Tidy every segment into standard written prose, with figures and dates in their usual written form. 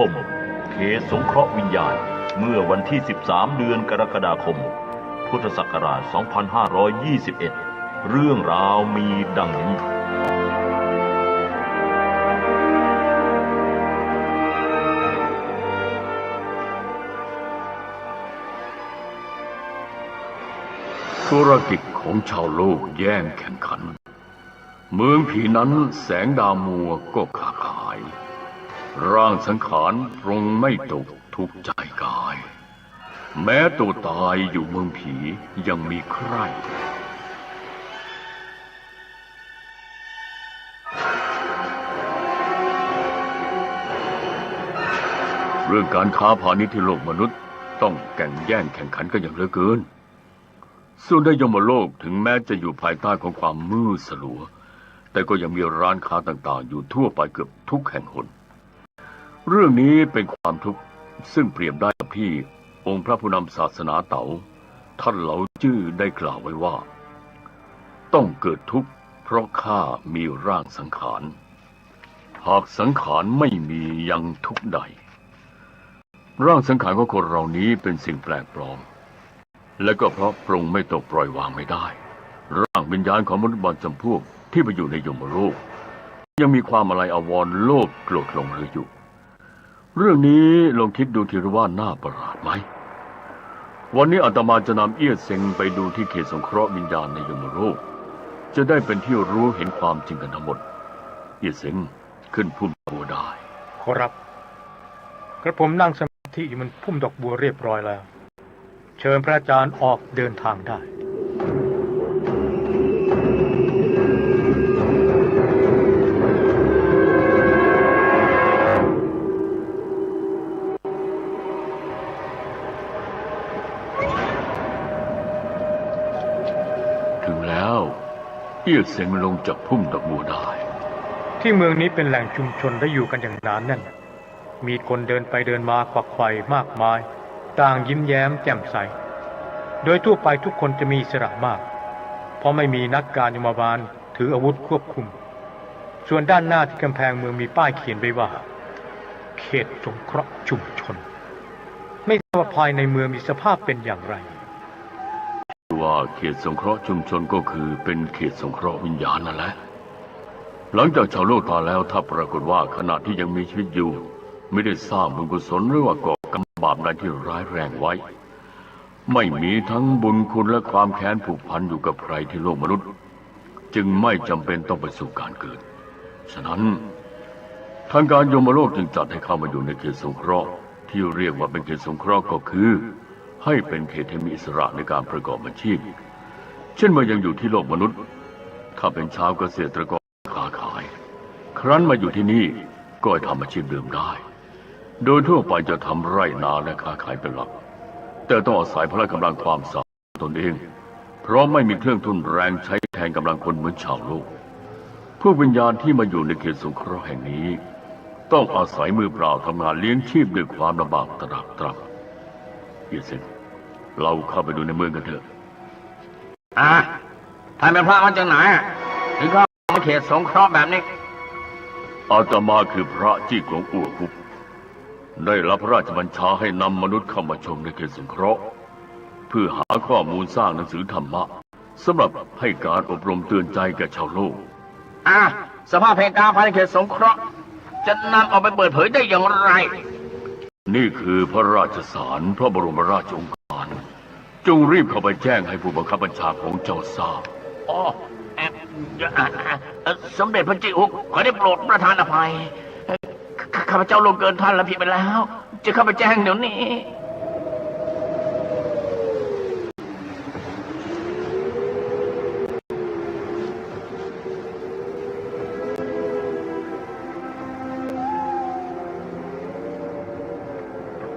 มเขตสงเคราะห์วิญญาณเมื่อวันที่ 13 เดือนกรกฎาคม พุทธศักราช 2521 เรื่องราวมีดังนี้ธุรกิจของชาวโลกแย่งแข่งขันเมืองผีนั้นแสงดาวมัวก็ค้าขายร่างสังขารปรงไม่ตกทุกใจกาย แม้ตัวตายอยู่เมืองผียังมีใครเรื่องการค้าพาณิชย์ที่โลกมนุษย์ต้องแข่งแย่งแข่งขันกันอย่างเหลือเกินส่วนในยมโลกถึงแม้จะอยู่ภายใต้ของความมืดสลัวแต่ก็ยังมีร้านค้าต่างๆอยู่ทั่วไปเกือบทุกแห่งหนเรื่องนี้เป็นความทุกข์ซึ่งเปรียบได้กับที่องค์พระผู้นำศาสนาเต๋าท่านเหลาจื้อได้กล่าวไว้ว่าต้องเกิดทุกข์เพราะข้ามีร่างสังขารหากสังขารไม่มียังทุกข์ใดร่างสังขารของคนเรานี้เป็นสิ่งแปลกปลอมและก็เพราะปรงไม่ตกปล่อยวางไม่ได้ร่างวิญญาณของมนุษย์บางจำพวกที่ไปอยู่ในยมโลกยังมีความอะไรอาวรณ์โลภโกรธหลงเหลืออยู่เรื่องนี้ลองคิดดูทีว่าน่าประหลาดไหมวันนี้อาตมาจะนำเอี้ยเซ็งไปดูที่เขตสงเคราะห์วิญญาณในยมโลกจะได้เป็นที่รู้เห็นความจริงกันทั้งหมดเอี้ยเซ็งขึ้นพุ่มบัวได้ขอรับกระผมนั่งสมาธิอยู่บนพุ่มดอกบัวเรียบร้อยแล้วเชิญพระอาจารย์ออกเดินทางได้ถึงแล้วเอี้ยเซ็งลงจากพุ่มดอกบัวได้ที่เมืองนี้เป็นแหล่งชุมชนและอยู่กันอย่างหนาแน่นมีคนเดินไปเดินมาควักไขว่มากมายต่างยิ้มแย้มแจ่มใสโดยทั่วไปทุกคนจะมีอิสระมากเพราะไม่มีนักการยมบาลถืออาวุธควบคุมส่วนด้านหน้าที่กำแพงเมืองมีป้ายเขียนไว้ว่าเขตสงเคราะห์ชุมชนไม่ทราบว่าภายในเมืองมีสภาพเป็นอย่างไรว่าเขตสงเคราะห์ชุมชนก็คือเป็นเขตสงเคราะห์วิญญาณนั่นแหละหลังจากชาวโลกตายแล้วถ้าปรากฏว่าขณะที่ยังมีชีวิตอยู่ไม่ได้สร้างบุญกุศลหรือว่าก่อกรรมบาปใดที่ร้ายแรงไว้ไม่มีทั้งบุญคุณและความแค้นผูกพันอยู่กับใครที่โลกมนุษย์จึงไม่จำเป็นต้องไปสู่การเกิดฉะนั้นทางการยมโลกจึงจัดให้เข้ามาอยู่ในเขตสงเคราะห์ที่เรียกว่าเป็นเขตสงเคราะห์ก็คือให้เป็นเขตที่มีอิสระในการประกอบอาชีพเช่นเมื่อยังอยู่ที่โลกมนุษย์ถ้าเป็นชาวเกษตรกรค้าขายครั้นมาอยู่ที่นี่ก็ทำอาชีพเดิมได้โดยทั่วไปจะทำไร่นาและค้าขายเป็นหลักแต่ต้องอาศัยพละกำลังความสามารถตนเองเพราะไม่มีเครื่องทุนแรงใช้แทนกำลังคนเหมือนชาวโลกพวกวิญญาณที่มาอยู่ในเขตสงเคราะห์แห่งนี้ต้องอาศัยมือเปล่าทำงานเลี้ยงชีพด้วยความลำบากตรากตรำเยี่ยสิเราเข้าไปดูในเมืองกันเถอะท่านเป็นพระมาจากไหนถึงเข้ามาเขตสงเคราะห์แบบนี้อาตมาคือพระจี้กงอั่วคุบได้รับพระราชบัญชาให้นำมนุษย์เข้ามาชมในเขตสงเคราะห์เพื่อหาข้อมูลสร้างหนังสือธรรมะสำหรับให้การอบรมเตือนใจแก่ชาวโลกสภาพเหตุการณ์ภายในเขตสงเคราะห์จะนำออกไปเปิดเผยได้อย่างไรนี่คือพระราชสารพระบรมราชโองการจงรีบเข้าไปแจ้งให้ผู้บังคับบัญชาของเจ้าทราบสมเด็จพระจิอุกขอได้โปรดประทานอภัยข้าพเจ้าล่วงเกินท่านและผิดไปแล้วจะเข้าไปแจ้งเดี๋ยวนี้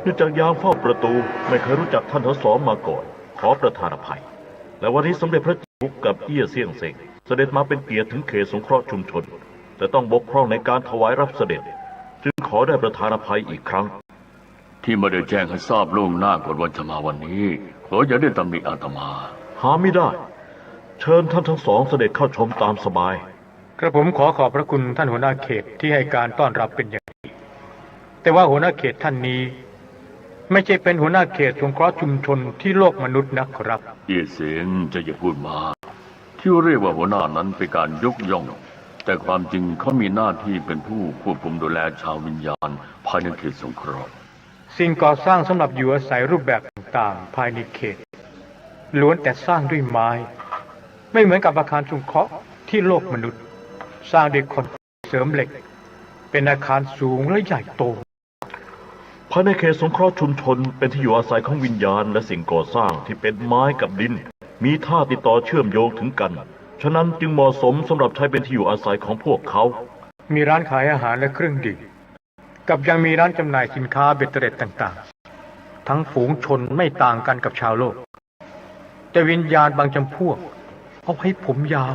เนื่องจากยามเฝ้าประตูไม่เคยรู้จักท่านทั้งสองมาก่อนขอประทานอภัยและวันนี้สมเด็จพระจิอุกกับเอี้ยเซี่ยงเซ็งเสด็จมาเป็นเกียรติถึงเขตสงเคราะห์ชุมชนแต่ต้องบกพร่องในการถวายรับเสด็จจึงขอได้ประทานอภัยอีกครั้งที่ไม่ได้แจ้งให้ทราบล่วงหน้าก่อนวันจะมาวันนี้ขออย่าได้ตำหนิอาตมาหาไม่ได้เชิญท่านทั้งสองเสด็จเข้าชมตามสบาย กระผมขอบพระคุณท่านหัวหน้าเขตที่ให้การต้อนรับเป็นอย่างดี แต่ว่าหัวหน้าเขตท่านนี้ ไม่ใช่เป็นหัวหน้าเขตสงเคราะห์ชุมชนที่โลกมนุษย์นะครับ เอียเสียงจะอย่าพูดมากที่เรียกว่าหัวหน้านั้นเป็นการยกย่อง แต่ความจริงเขามีหน้าที่เป็นผู้ควบคุมดูแลชาววิญญาณภายในเขตสงเคราะห์ สิ่งก่อสร้างสำหรับอยู่อาศัยรูปแบบต่างๆภายในเขตล้วนแต่สร้างด้วยไม้ ไม่เหมือนกับอาคารสงเคราะห์ที่โลกมนุษย์ สร้างด้วยคอนเสริมเหล็ก เป็นอาคารสูงและใหญ่โต ภายในเขตสงเคราะห์ชุมชนเป็นที่อยู่อาศัยของวิญญาณและสิ่งก่อสร้างที่เป็นไม้กับดิน มีท่าติดต่อเชื่อมโยงถึงกัน ฉะนั้นจึงเหมาะสมสำหรับใช้เป็นที่อยู่อาศัยของพวกเขา มีร้านขายอาหารและเครื่องดื่มกับยังมีร้านจำหน่ายสินค้าเบ็ดเตล็ดต่างๆ ทั้งฝูงชนไม่ต่างกันกับชาวโลก แต่วิญญาณบางจำพวกเอาให้ผมยาว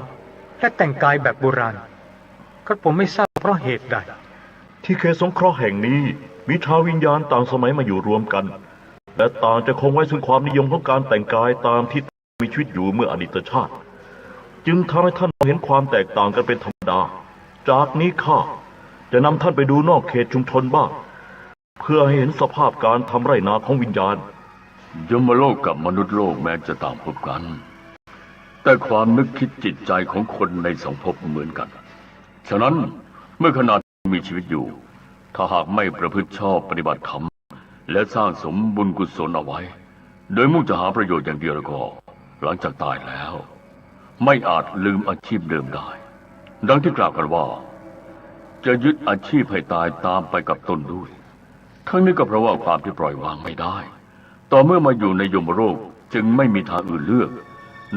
และแต่งกายแบบโบราณก็ผมไม่ทราบเพราะเหตุใด ที่เขตสงเคราะห์แห่งนี้มีชาววิญญาณต่างสมัยมาอยู่รวมกัน และต่างจะคงไว้ซึ่งความนิยมของการแต่งกายตามที่มีชีวิตอยู่เมื่ออดีตชาติ จึงทำให้ท่านมองเห็นความแตกต่างกันเป็นธรรมดา จากนี้ข้าจะนำท่านไปดูนอกเขตชุมชนบ้างเพื่อให้เห็นสภาพการทำไร่นาของวิญญาณ ยมโลกกับมนุษย์โลกแม้จะต่างพบกัน แต่ความนึกคิดจิตใจของคนในสองภพเหมือนกัน ฉะนั้นเมื่อขณะมีชีวิตอยู่ ถ้าหากไม่ประพฤติชอบปฏิบัติธรรมและสร้างสมบุญกุศลเอาไว้ โดยมุ่งจะหาประโยชน์อย่างเดียวแล้วก็หลังจากตายแล้ว ไม่อาจลืมอาชีพเดิมได้ ดังที่กล่าวกันว่า จะยึดอาชีพให้ตายตามไปกับตนด้วยทั้งนี้ก็เพราะว่าความที่ปล่อยวางไม่ได้ ต่อเมื่อมาอยู่ในยมโลกจึงไม่มีทางอื่นเลือก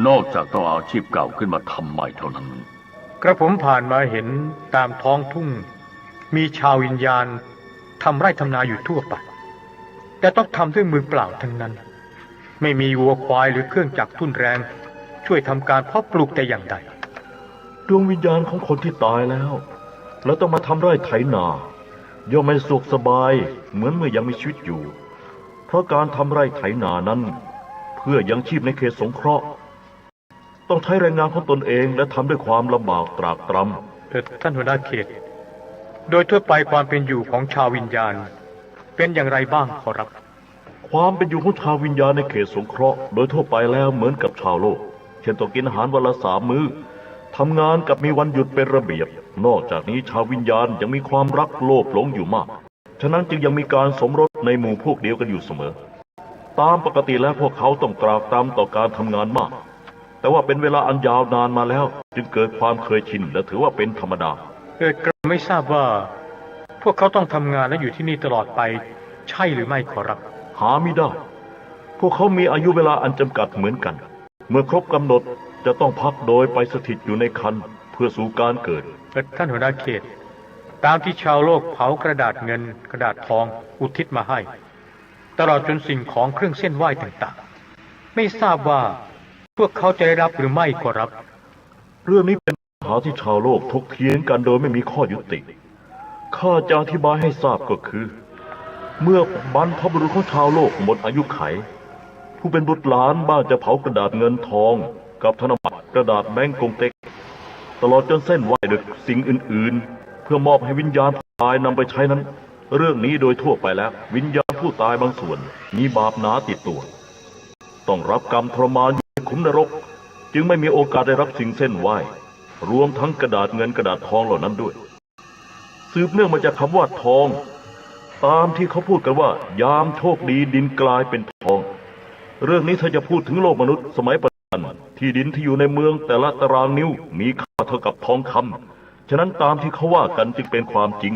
นอกจากต้องเอาอาชีพเก่าขึ้นมาทำใหม่เท่านั้น กระผมผ่านมาเห็นตามท้องทุ่งมีชาววิญญาณทำไร่ทำนาอยู่ทั่วไปแต่ต้องทำด้วยมือเปล่าทั้งนั้น ไม่มีวัวควายหรือเครื่องจักรทุ่นแรงช่วยทำการเพาะปลูกแต่อย่างใด ดวงวิญญาณของคนที่ตายแล้วต้องมาทำไร่ไถนาย่อมไม่สุขสบายเหมือนเมื่อยังมีชีวิตอยู่ เพราะการทำไร่ไถนานั้นเพื่อยังชีพในเขตสงเคราะห์ต้องใช้แรงงานของตนเองและทำด้วยความลำบากตรากตรำ ท่านหัวหน้าเขตโดยทั่วไปความเป็นอยู่ของชาววิญญาณเป็นอย่างไรบ้างขอรับ ความเป็นอยู่ของชาววิญญาณในเขตสงเคราะห์โดยทั่วไปแล้วเหมือนกับชาวโลกเช่นต้องกินอาหารวันละ3 มื้อทำงานกับมีวันหยุดเป็นระเบียบนอกจากนี้ชาววิญญาณยังมีความรักโลภหลงอยู่มากฉะนั้นจึงยังมีการสมรสในหมู่พวกเดียวกันอยู่เสมอตามปกติแล้วพวกเขาต้องตรากตรำต่อการทำงานมากแต่ว่าเป็นเวลาอันยาวนานมาแล้วจึงเกิดความเคยชินและถือว่าเป็นธรรมดากระไม่ทราบว่าพวกเขาต้องทำงานและอยู่ที่นี่ตลอดไปใช่หรือไม่ขอรับ หาไม่ได้พวกเขามีอายุเวลาอันจำกัดเหมือนกันเมื่อครบกำหนดจะต้องพักโดยไปสถิตอยู่ในครรภ์เพื่อสู่การเกิดท่านหัวหน้าเขตตามที่ชาวโลกเผากระดาษเงินกระดาษทองอุทิศมาให้ตลอดจนสิ่งของเครื่องเส้นไหว้ต่างๆไม่ทราบว่าพวกเขาจะได้รับหรือไม่ขอรับเรื่องนี้เป็นปัญหาที่ชาวโลกถกเถียงกันโดยไม่มีข้อยุติข้าจะอธิบายให้ทราบก็คือเมื่อบรรพบุรุษของชาวโลกหมดอายุไขผู้เป็นบุตรหลานบ้างจะเผากระดาษเงินทองกับธนบัตรกระดาษแบงก์กงเต็กตลอดจนเส้นไหว้ดึกสิ่งอื่นๆเพื่อมอบให้วิญญาณตายนำไปใช้นั้นเรื่องนี้โดยทั่วไปแล้ววิญญาณผู้ตายบางส่วนมีบาปหนาติดตัวต้องรับกรรมทรมานอยู่ในขุมนรกจึงไม่มีโอกาสได้รับสิ่งเส้นไหว้รวมทั้งกระดาษเงินกระดาษทองเหล่านั้นด้วยสืบเนื่องมาจากคำว่าทองตามที่เขาพูดกันว่ายามโชคดีดินกลายเป็นทองเรื่องนี้ถ้าจะพูดถึงโลกมนุษย์สมัยปัจจุบันที่ดินที่อยู่ในเมืองแต่ละตารางนิ้วมีค่าเท่ากับทองคำฉะนั้นตามที่เขาว่ากันจึงเป็นความจริง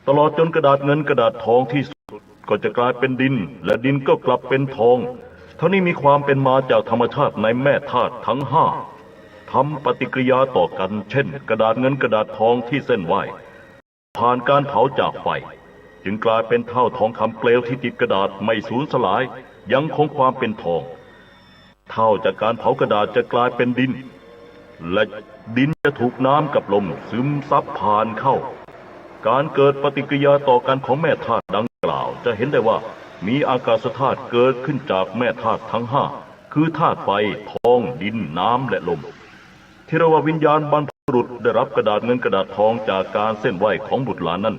ตลอดจนกระดาษเงินกระดาษทองที่สุดก็จะกลายเป็นดินและดินก็กลับเป็นทองเท่านี้มีความเป็นมาจากธรรมชาติในแม่ธาตุทั้ง5ทำปฏิกิริยาต่อกันเช่นกระดาษเงินกระดาษทองที่เส้นไหวผ่านการเผาจากไฟจึงกลายเป็นเท่าทองคำเปลวที่ติดกระดาษไม่สูญสลายยังคงความเป็นทองเท่าจากการเผากระดาษจะกลายเป็นดินและดินจะถูกน้ำกับลมซึมซับผ่านเข้าการเกิดปฏิกิริยาต่อกันของแม่ธาตุดังกล่าวจะเห็นได้ว่ามีอากาศธาตุเกิดขึ้นจากแม่ธาตุทั้ง5คือธาตุไฟทองดินน้ำและลมที่เรียกว่าวิญญาณบรรพบุรุษได้รับกระดาษเงินกระดาษทองจากการเส้นไหวของบุตรหลานนั้น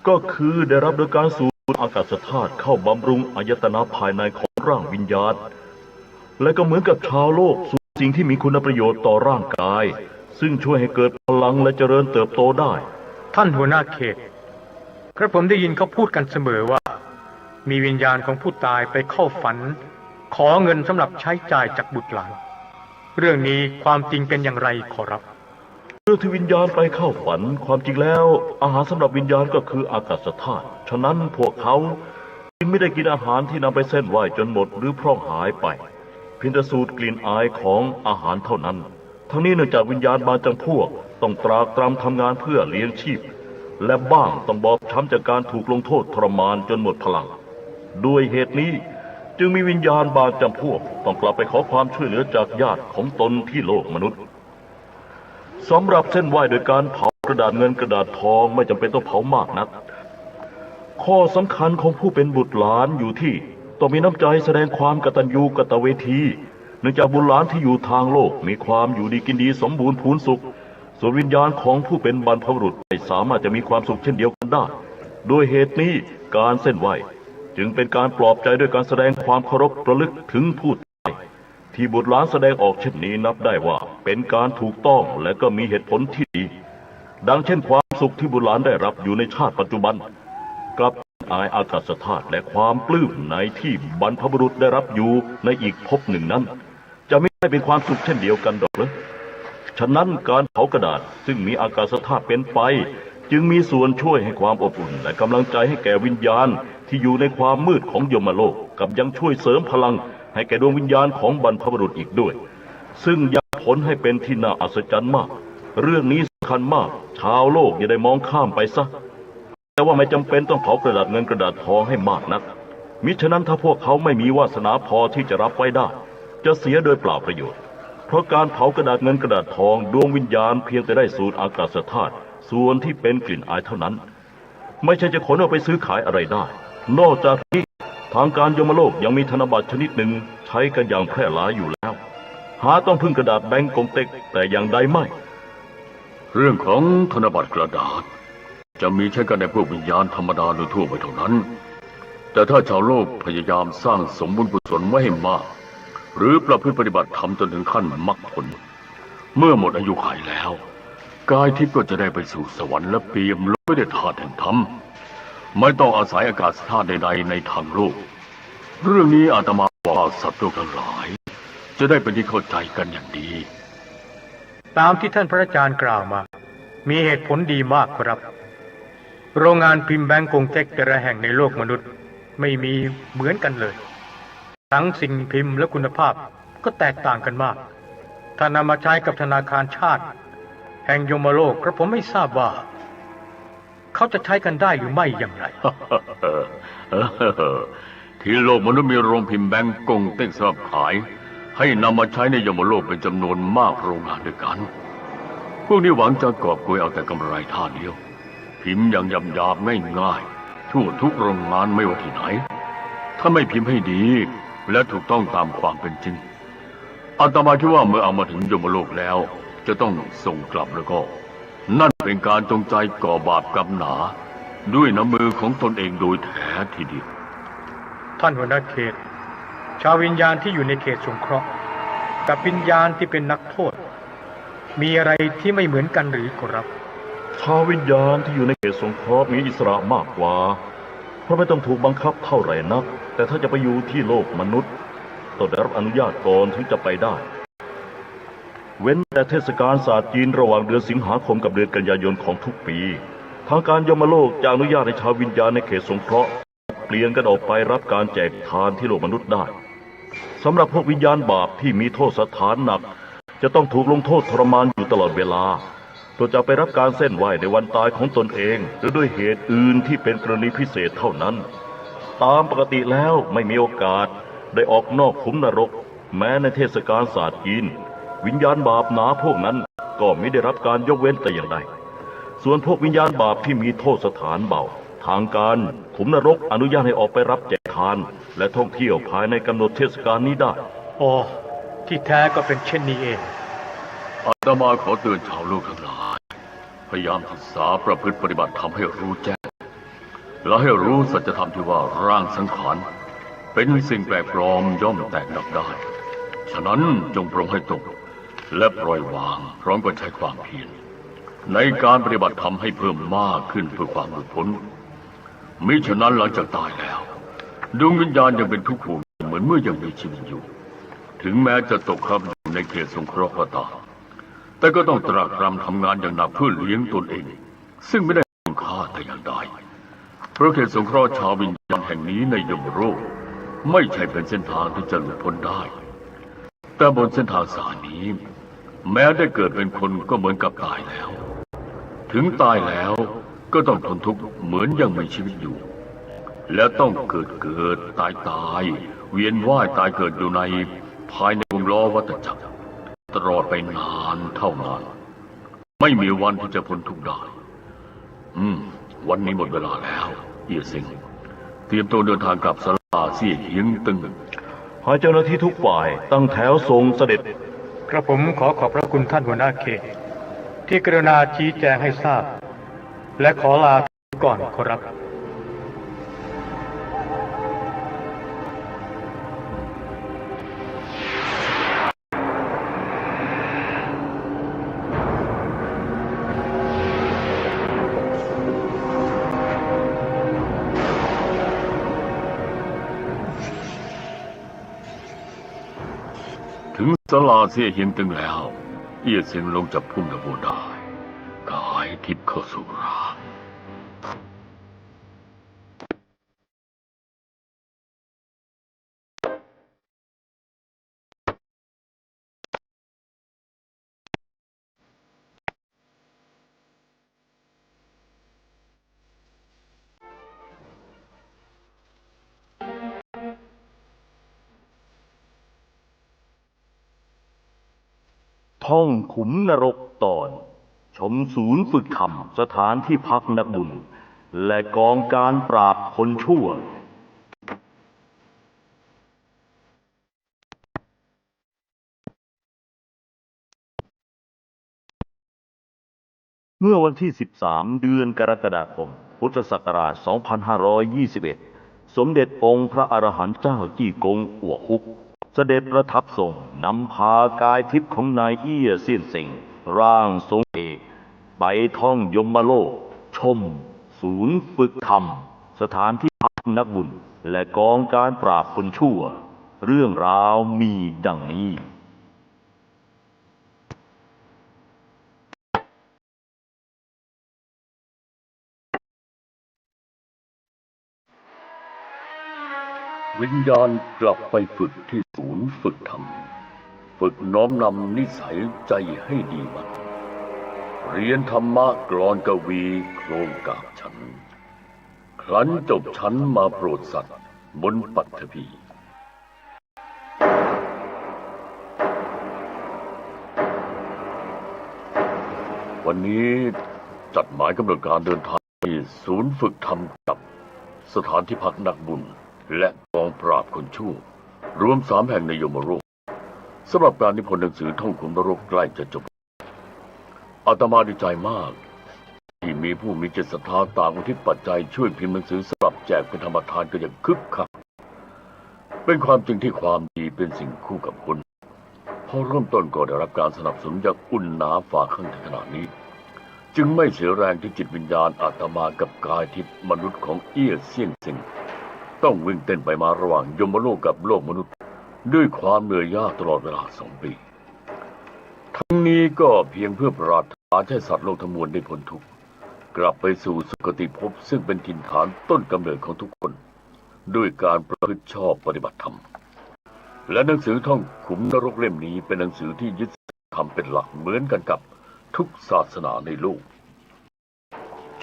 ก็คือได้รับโดยการสูดอากาศธาตุเข้าบำรุงอายตนะภายในของร่างวิญญาณและก็เหมือนกับชาวโลกสูดสิ่งที่มีคุณประโยชน์ต่อร่างกายซึ่งช่วยให้เกิดพลังและเจริญเติบโตได้ท่านหัวหน้าเขตกระผมได้ยินเขาพูดกันเสมอว่ามีวิญญาณของผู้ตายไปเข้าฝันขอเงินสำหรับใช้จ่ายจากบุตรหลานเรื่องนี้ความจริงเป็นอย่างไรขอรับเรื่องที่วิญญาณไปเข้าฝันความจริงแล้วอาหารสำหรับวิญญาณก็คืออากาศธาตุฉะนั้นพวกเขาจึงไม่ได้กินอาหารที่นำไปเส้นไหว้จนหมดหรือพร่องหายไปเพียงแต่สูดกลิ่นอายของอาหารเท่านั้นทั้งนี้เนื่องจากวิญญาณบางจำพวกต้องตรากตรำทำงานเพื่อเลี้ยงชีพและบ้างต้องบอบช้ำจากการถูกลงโทษทรมานจนหมดพลังด้วยเหตุนี้จึงมีวิญญาณบางจำพวกต้องกลับไปขอความช่วยเหลือจากญาติของตนที่โลกมนุษย์สำหรับเส้นไหว้โดยการเผากระดาษเงินกระดาษทองไม่จำเป็นต้องเผามากนักข้อสำคัญของผู้เป็นบุตรหลานอยู่ที่ต้องมีน้ำใจแสดงความกตัญญูกตเวทีเนื่องจากบุตรหลานที่อยู่ทางโลกมีความอยู่ดีกินดีสมบูรณ์พูนสุขส่วนวิญญาณของผู้เป็นบรรพบุรุษไม่สามารถจะมีความสุขเช่นเดียวกันได้ด้วยเหตุนี้การเส้นไหว้จึงเป็นการปลอบใจด้วยการแสดงความเคารพระลึกถึงผู้ตายที่บุตรหลานแสดงออกเช่นนี้นับได้ว่าเป็นการถูกต้องและก็มีเหตุผลที่ดีดังเช่นความสุขที่บุตรหลานได้รับอยู่ในชาติปัจจุบันกับอายอากาศธาตุและความปลื้มในที่บรรพบุรุษได้รับอยู่ในอีกภพหนึ่งนั้นจะไม่ได้เป็นความสุขเช่นเดียวกันดอกหรือฉะนั้นการเผากระดาษซึ่งมีอากาศธาตุเป็นไฟจึงมีส่วนช่วยให้ความอบอุ่นและกำลังใจให้แก่วิญญาณที่อยู่ในความมืดของยมโลกกับยังช่วยเสริมพลังให้แก่ดวงวิญญาณของบรรพบุรุษอีกด้วยซึ่งยังผลให้เป็นที่น่าอัศจรรย์มากเรื่องนี้สำคัญมากชาวโลกอย่าได้มองข้ามไปซะแต่ว่าไม่จำเป็นต้องเผากระดาษเงินกระดาษทองให้มากนักมิฉะนั้นถ้าพวกเขาไม่มีวาสนาพอที่จะรับไว้ได้จะเสียโดยเปล่าประโยชน์เพราะการเผากระดาษเงินกระดาษทองดวงวิญญาณเพียงแต่ได้สูดอากาศธาตุส่วนที่เป็นกลิ่นอายเท่านั้นไม่ใช่จะขนเอาไปซื้อขายอะไรได้นอกจากนี้ทางการยมโลกยังมีธนบัตรชนิดหนึ่งใช้กันอย่างแพร่หลายอยู่แล้วหาต้องพึ่งกระดาษแบงก์กงเต็กแต่อย่างใดไม่เรื่องของธนบัตรกระดาษจะมีใช้กันในพวกวิญญาณธรรมดาโดยทั่วไปเท่านั้นแต่ถ้าชาวโลกพยายามสร้างสมบุญกุศลไว้ให้มากหรือประพฤติปฏิบัติธรรมจนถึงขั้นมรรคผลเมื่อหมดอายุขัยแล้วกายทิพย์ก็จะได้ไปสู่สวรรค์และเปี่ยมล้นไปด้วยธาตุแห่งธรรมไม่ต้องอาศัยอากาศธาตุใดๆในทางโลกเรื่องนี้อาตมาบอกสัตว์โลกทั้งหลายจะได้เป็นที่เข้าใจกันอย่างดีตามที่ท่านพระอาจารย์กล่าวมามีเหตุผลดีมากครับโรงงานพิมพ์แบงก์กงเต็กแต่ละแห่งในโลกมนุษย์ไม่มีเหมือนกันเลยทั้งสิ่งพิมพ์และคุณภาพก็แตกต่างกันมากถ้านำมาใช้กับธนาคารชาติแห่งยมโลกกระผมไม่ทราบว่าเขาจะใช้กันได้หรือไม่อย่างไร ที่โลกมนุษย์มีโรงพิมพ์แบงก์กงเต็กสำหรับขายให้นำมาใช้ในยมโลกเป็นจำนวนมากโรงงานด้วยกันพวกนี้หวังจะกอบโกยเอาแต่กำไรท่าเดียวพิมพ์อย่างหยาบๆง่ายๆทั่วทุกโรงงานไม่ว่าที่ไหนถ้าไม่พิมพ์ให้ดีและถูกต้องตามความเป็นจริงอาตมาคิดว่าเมื่อเอามาถึงยมโลกแล้วจะต้องส่งกลับแล้วก็นั่นเป็นการจงใจก่อบาปกรรมหนาด้วยน้ำมือของตนเองโดยแท้ทีเดียวท่านหัวหน้าเขตชาววิญญาณที่อยู่ในเขตสงเคราะห์กับวิญญาณที่เป็นนักโทษมีอะไรที่ไม่เหมือนกันหรือครับชาววิญญาณที่อยู่ในเขตสงเคราะห์มีอิสระมากกว่าเพราะไม่ต้องถูกบังคับเท่าไหร่นักแต่ถ้าจะไปอยู่ที่โลกมนุษย์ต้องได้รับอนุญาตก่อนถึงจะไปได้เว้นแต่เทศกาลศาสตร์จีนระหว่างเดือนสิงหาคมกับเดือนกันยายนของทุกปีทางการยมโลกจะอนุญาตให้ชาววิญญาณในเขตสงเคราะห์เปลี่ยนกันออกไปรับการแจกทานที่โลกมนุษย์ได้สำหรับพวกวิญญาณบาปที่มีโทษสถานหนักจะต้องถูกลงโทษทรมานอยู่ตลอดเวลาตัวจะไปรับการเส้นไหว้ในวันตายของตนเองหรือด้วยเหตุอื่นที่เป็นกรณีพิเศษเท่านั้นตามปกติแล้วไม่มีโอกาสได้ออกนอกขุมนรกแม้ในเทศกาลศาสตร์จีนวิญญาณบาปหนาพวกนั้นก็ไม่ได้รับการยกเว้นแต่อย่างใดส่วนพวกวิญญาณบาปที่มีโทษสถานเบาทางการขุมนรกอนุญาตให้ออกไปรับแจกทานและท่องเที่ยวภายในกำหนดเทศกาลนี้ได้อ๋อที่แท้ก็เป็นเช่นนี้เองอาตมาขอเตือนชาวโลกทั้งหลายพยายามศึกษาประพฤติปฏิบัติทำให้รู้แจ้ง และให้รู้สัจธรรมที่ว่าร่างสังขารเป็นสิ่งแปลกปลอมย่อมแตกดับได้ฉะนั้นจงปรงให้ตกและปล่อยวางพร้อมกับใช้ความเพียรในการปฏิบัติธรรมให้เพิ่มมากขึ้นเพื่อความหลุดพ้นมิฉะนั้นหลังจากตายแล้วดวงวิญญาณยังเป็นทุกข์ห่วงเหมือนเมื่อยังมีชีวิตอยู่ถึงแม้จะตกครับอยู่ในเขตสงเคราะห์ก็ตามแต่ก็ต้องตรากตรำทำงานอย่างหนักเพื่อเลี้ยงตนเองซึ่งไม่ได้คุณค่าแต่อย่างใดเพราะเขตสงเคราะห์ชาววิญญาณแห่งนี้ในยมโลกไม่ใช่เป็นเส้นทางที่จะหลุดพ้นได้แต่บนเส้นทางสายนี้แม้ได้เกิดเป็นคนก็เหมือนกับตายแล้วถึงตายแล้วก็ต้องทนทุกข์เหมือนยังมีชีวิตอยู่และต้องเกิดตายเวียนว่ายตายเกิดอยู่ในภายในวงล้อวัฏจักรตลอดไปนานเท่านานไม่มีวันที่จะพ้นทุกข์ได้วันนี้หมดเวลาแล้วเอี่ยซิงเตรียมตัวเดินทางกลับศาลาเสี่ยเฮียงตึงให้เจ้าหน้าที่ทุกฝ่ายตั้งแถวทรงเสด็จกระผมขอขอบพระคุณท่านหัวหน้าเขตที่กรุณาชี้แจงให้ทราบและขอลาก่อนขอรับ ถึงศาลาเสี่ยเฮียงตึงแล้วเอี่ยเซิงลงจากพุ่มตะโพได้กายทิพย์เข้าสู่ร่างท่องขุมนรกตอนชมศูนย์ฝึกธรรมสถานที่พักนักบุญและกองการปราบคนชั่วเมื่อวันที่ 13 เดือนกรกฎาคม พุทธศักราช 2521 สมเด็จองค์พระอรหันต์เจ้าจี้กงอั่วฮุกเสด็จประทับทรงนำพากายทิพย์ของนายเอี้ยเซียนเซ็งร่างทรงเอกไปท่องยมโลกชมศูนย์ฝึกธรรมสถานที่พักนักบุญและกองการปราบคนชั่วเรื่องราวมีดังนี้วิญญาณกลับไปฝึกที่ศูนย์ฝึกธรรมฝึกน้อมนำนิสัยใจให้ดีมันเรียนธรรมะกลอนกวีโครงกาบฉันครั้นจบชั้นมาโปรดสัตว์บนปัทภีวันนี้จัดหมายกำหนดการเดินทางไปศูนย์ฝึกธรรมกับสถานที่พักนักบุญและกองปราบคนชั่วรวม3 แห่งในยมโลกสำหรับการนิพนธ์หนังสือท่องขุนนรกใกล้จะจบอาตมาดีใจมากที่มีผู้มีจิตศรัทธาต่างอุทิศปัจจัยช่วยพิมพ์หนังสือสำหรับแจกเป็นธรรมทานกันอย่างคึกคักเป็นความจริงที่ความดีเป็นสิ่งคู่กับคนพอเริ่มต้นก็ได้รับการสนับสนุนอย่างอุ่นหนาฝาข้างในขณะนี้จึงไม่เสียแรงที่จิตวิญญาณอาตมากับกายทิพย์มนุษย์ของเอี้ยเซี่ยงเซิงต้องวิ่งเต้นไปมาระหว่างยมโลกกับโลกมนุษย์ด้วยความเหนื่อยยากตลอดเวลา2 ปีทั้งนี้ก็เพียงเพื่อปรารถนาให้สัตว์โลกทั้งมวลได้พ้นทุกข์กลับไปสู่สุคติภพซึ่งเป็นถิ่นฐานต้นกำเนิดของทุกคนด้วยการประพฤติชอบปฏิบัติธรรมและหนังสือท่องขุมนรกเล่มนี้เป็นหนังสือที่ยึดธรรมเป็นหลักเหมือนกันกับทุกศาสนาในโลก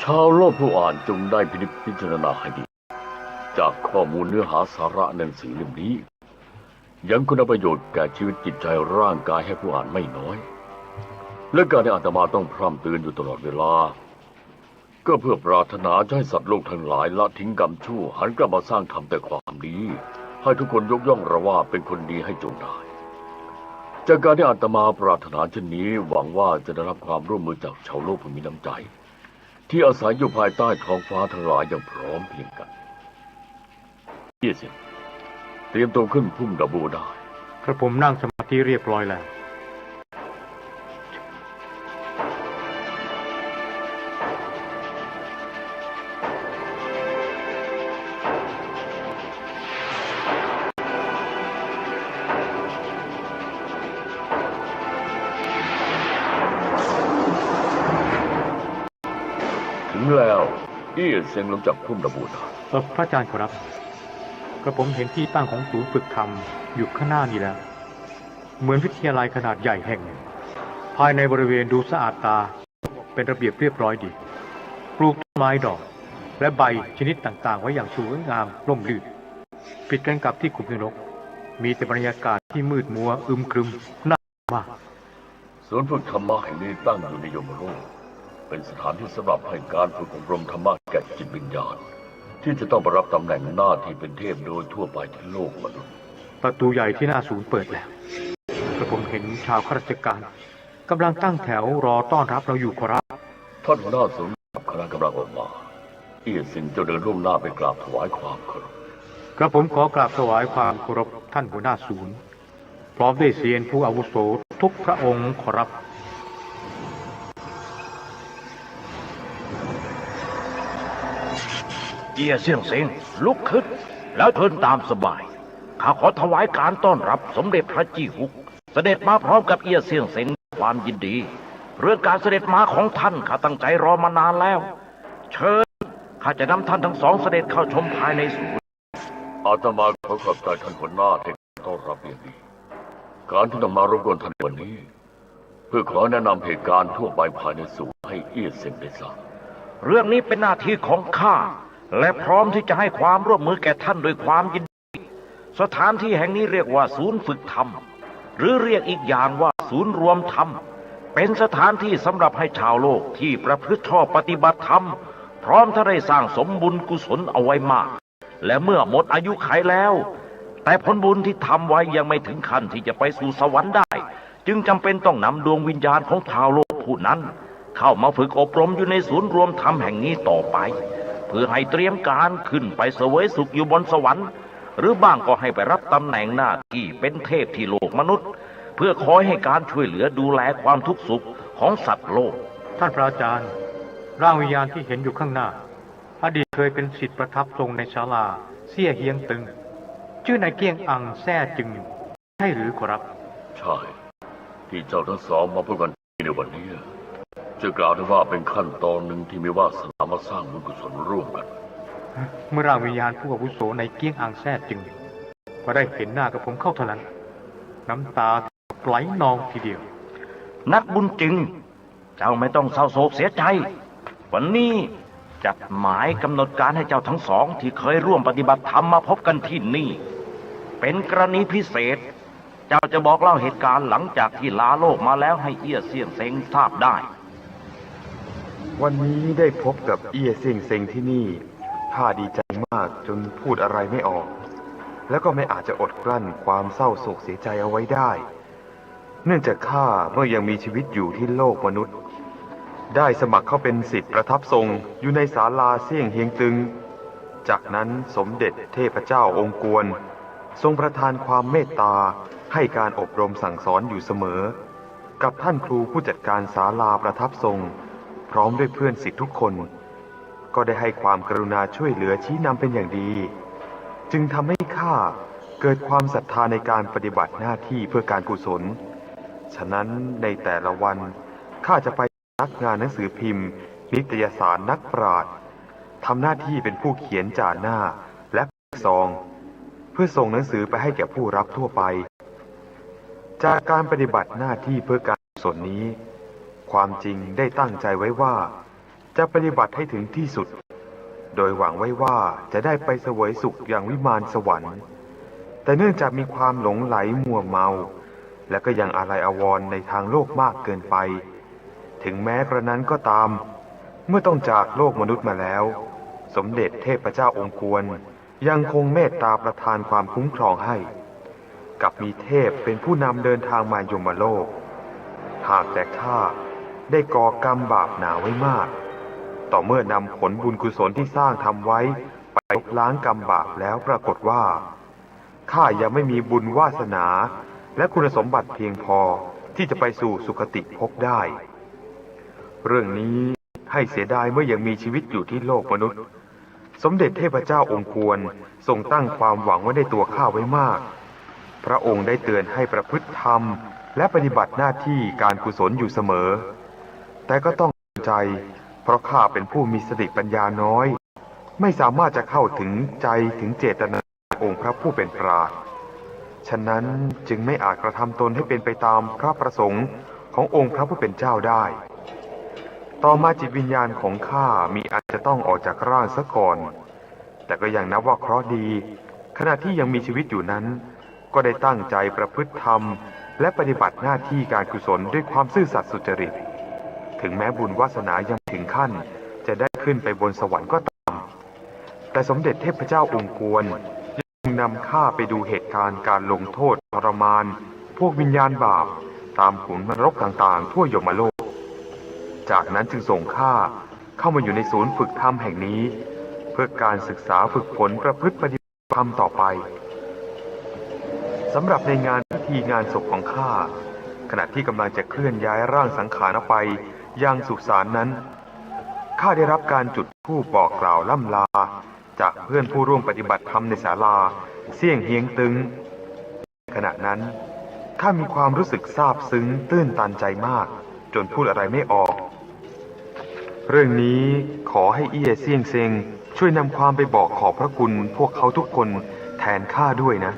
ชาวโลกผู้อ่านจงได้พิจารณาให้ดีจากข้อมูลเนื้อหาสาระหนังสือเล่มนี้ยังคุณประโยชน์แก่ชีวิตจิตใจร่างกายให้ผู้อ่านไม่น้อยและการที่อาตมาต้องพร่ำเตือนอยู่ตลอดเวลาก็เพื่อปรารถนาจะให้สัตว์โลกทั้งหลายละทิ้งกรรมชั่วหันกลับมาสร้างธรรมแต่ความดีให้ทุกคนยกย่องเราว่าเป็นคนดีให้จงได้จากการที่อาตมาปรารถนาเช่นนี้หวังว่าจะได้รับความร่วมมือจากชาวโลกผู้มีน้ำใจ ที่อาศัยอยู่ภายใต้ท้องฟ้าทั้งหลายอย่างพร้อมเพรียงกันเยี่ยสิเตรียมตัวขึ้นพุ่มดาบูได้ กระผมนั่งสมาธิเรียบร้อยแล้วถึงแล้วเอี้ยเซ็งลงจากพุ่มดาบูได้ พระอาจารย์ครับกระผมเห็นที่ตั้งของศูนย์ฝึกธรรมอยู่ข้างหน้านี่แล้ว เหมือนวิทยาลัยขนาดใหญ่แห่งหนึ่งภายในบริเวณดูสะอาดตาเป็นระเบียบเรียบร้อยดีปลูกต้นไม้ดอกและใบชนิดต่างๆไว้อย่างสวยงามร่มรื่นปิดกันกับที่ขุมนรกมีแต่บรรยากาศที่มืดมัวอึมครึมน่ามาก สวนฝึกธรรมะแห่งนี้ตั้งอยู่ในยมโลกเป็นสถานที่สำหรับให้การฝึกอบรมธรรมะแก่จิตวิญญาณที่จะต้องไปรับตำแหน่งหน้าที่เป็นเทพโดยทั่วไปที่โลกมนุษย์ประตูใหญ่ที่หน้าศูนย์เปิดแล้วกระผมเห็นชาวข้าราชการกำลังตั้งแถวรอต้อนรับเราอยู่ครับ ท่านหัวหน้าศูนย์กับคณะกำลังออกมาเอี้ยสิงจะเดินล่วงหน้าไปกราบถวายความเคารพ กระผมขอกราบถวายความเคารพท่านหัวหน้าศูนย์พร้อมด้วยเซียนผู้อาวุโสทุกพระองค์ขอรับ เจียเสี่ยงเซ็งลุกขึ้นแล้วเชิญตามสบายข้าขอถวายการต้อนรับสมเด็จพระจี้ฮุกเสด็จมาพร้อมกับเอียเสี่ยงเซ็งความยินดีเรื่องการเสด็จมาของท่านข้าตั้งใจรอมานานแล้วเชิญข้าจะนำท่านทั้งสองเสด็จเข้าชมภายในศูนย์ อาตมาขอขอบใจท่านหัวหน้าที่ต้อนรับอย่างดีการที่นำมารบกวนท่านวันนี้เพื่อขอแนะนำเหตุการณ์ทั่วไปภายในศูนย์ให้เอี้ยเซ็งได้ทราบ เรื่องนี้เป็นหน้าที่ของข้าและพร้อมที่จะให้ความร่วมมือแก่ท่านโดยความยินดีสถานที่แห่งนี้เรียกว่าศูนย์ฝึกธรรมหรือเรียกอีกอย่างว่าศูนย์รวมธรรมเป็นสถานที่สำหรับให้ชาวโลกที่ประพฤติชอบปฏิบัติธรรมพร้อมทั้งได้สร้างสมบุญกุศลเอาไว้มากและเมื่อหมดอายุขัยแล้วแต่ผลบุญที่ทำไว้ยังไม่ถึงขั้นที่จะไปสู่สวรรค์ได้จึงจำเป็นต้องนำดวงวิญญาณของชาวโลกผู้นั้นเข้ามาฝึกอบรมอยู่ในศูนย์รวมธรรมแห่งนี้ต่อไปเพื่อให้เตรียมการขึ้นไปเสวยสุขอยู่บนสวรรค์หรือบ้างก็ให้ไปรับตำแหน่งหน้าที่เป็นเทพที่โลกมนุษย์เพื่อคอยให้การช่วยเหลือดูแลความทุกข์สุขของสัตว์โลกท่านพระอาจารย์ร่างวิญญาณที่เห็นอยู่ข้างหน้าอดีตเคยเป็นศิษย์ประทับทรงในศาลาเสี่ยเฮียงตึงชื่อนายเกี้ยงอังแซ่จึงใช่หรือครับใช่ที่เจ้าทั้งสองมาพบกันในวันนี้จะกล่าวได้ว่าเป็นขั้นตอนหนึ่งที่มีวาสนามาสร้างบุญกุศลร่วมกันเมื่อร่างวิญญาณผู้อาวุโสในเกี้ยงอังแซ่จึงก็ได้เห็นหน้ากับผมเข้าเท่านั้นน้ำตาไหลนองทีเดียวนักบุญจริงเจ้าไม่ต้องเศร้าโศกเสียใจวันนี้จัดหมายกำหนดการให้เจ้าทั้งสองที่เคยร่วมปฏิบัติธรรมมาพบกันที่นี่เป็นกรณีพิเศษเจ้าจะบอกเล่าเหตุการณ์หลังจากที่ลาโลกมาแล้วให้เอี้ยเสี่ยงเซ็งทราบได้วันนี้ได้พบกับเอี้ยเสี่ยงเซ็งที่นี่ข้าดีใจมากจนพูดอะไรไม่ออกแล้วก็ไม่อาจจะอดกลั้นความเศร้าโศกเสียใจเอาไว้ได้เนื่องจากข้าเมื่อยังมีชีวิตอยู่ที่โลกมนุษย์ได้สมัครเข้าเป็นศิษย์ประทับทรงอยู่ในศาลาเสี่ยงเฮียงตึงจากนั้นสมเด็จเทพเจ้าองค์กวนทรงประทานความเมตตาให้การอบรมสั่งสอนอยู่เสมอกับท่านครูผู้จัดการศาลาประทับทรงพร้อมด้วยเพื่อนศิษย์ทุกคนก็ได้ให้ความกรุณาช่วยเหลือชี้นำเป็นอย่างดีจึงทำให้ข้าเกิดความศรัทธาในการปฏิบัติหน้าที่เพื่อการกุศลฉะนั้นในแต่ละวันข้าจะไปนักงานหนังสือพิมพ์นิตยสารนักปราชญ์ทำหน้าที่เป็นผู้เขียนจ่าหน้าและซองเพื่อส่งหนังสือไปให้แก่ผู้รับทั่วไปจากการปฏิบัติหน้าที่เพื่อการกุศลนี้ความจริงได้ตั้งใจไว้ว่าจะปฏิบัติให้ถึงที่สุดโดยหวังไว้ว่าจะได้ไปเสวยสุขอย่างวิมานสวรรค์แต่เนื่องจากมีความหลงไหลมัวเมาและก็ยังอาลัยอาวรณ์ในทางโลกมากเกินไปถึงแม้กระนั้นก็ตามเมื่อต้องจากโลกมนุษย์มาแล้วสมเด็จเทพเจ้าองค์กวนยังคงเมตตาประทานความคุ้มครองให้กับมีเทพเป็นผู้นำเดินทางมายมโลกหากแต่ข้าได้ก่อกรรมบาปหนาไว้มาก ต่อเมื่อนำผลบุญกุศลที่สร้างทำไว้ไปลบล้างกรรมบาปแล้วปรากฏว่าข้ายังไม่มีบุญวาสนาและคุณสมบัติเพียงพอที่จะไปสู่สุคติภพได้ เรื่องนี้ให้เสียดายเมื่อยังมีชีวิตอยู่ที่โลกมนุษย์สมเด็จเทพเจ้าองค์กวนทรงตั้งความหวังไว้ในตัวข้าไว้มากพระองค์ได้เตือนให้ประพฤติธรรมและปฏิบัติหน้าที่การกุศลอยู่เสมอแต่ก็ต้องใจเพราะข้าเป็นผู้มีสติปัญญาน้อยไม่สามารถจะเข้าถึงใจถึงเจตนาองค์พระผู้เป็นปราชญ์ฉะนั้นจึงไม่อาจกระทำตนให้เป็นไปตามพระประสงค์ขององค์พระผู้เป็นเจ้าได้ต่อมาจิตวิญญาณของข้ามีอันจะต้องออกจากร่างซะก่อนแต่ก็ยังนับว่าเคราะห์ดีขณะที่ยังมีชีวิตอยู่นั้นก็ได้ตั้งใจประพฤติธรรมและปฏิบัติหน้าที่การกุศลด้วยความซื่อสัตย์สุจริตถึงแม้บุญวาสนายังถึงขั้นจะได้ขึ้นไปบนสวรรค์ก็ตามแต่สมเด็จเทพเจ้าองค์กวนยังนำข้าไปดูเหตุการณ์การลงโทษทรมานพวกวิญญาณบาปตามขุมนรกต่างๆทั่วยมโลกจากนั้นจึงส่งข้าเข้ามาอยู่ในศูนย์ฝึกธรรมแห่งนี้เพื่อการศึกษาฝึกฝนประพฤติปฏิบัติธรรมต่อไปสำหรับในงานพิธีงานศพของข้าขณะที่กำลังจะเคลื่อนย้ายร่างสังขารออกไปยังสุสานนั้นข้าได้รับการจุดธูปบอกกล่าวล่ำลาจากเพื่อนผู้ร่วมปฏิบัติธรรมในศาลาเสี่ยงเฮียงตึงขณะนั้นข้ามีความรู้สึกซาบซึ้งตื้นตันใจมากจนพูดอะไรไม่ออกเรื่องนี้ขอให้เอี้ยเซี่ยงเซิงช่วยนำความไปบอกขอบพระคุณพวกเขาทุกคนแทนข้าด้วยนะ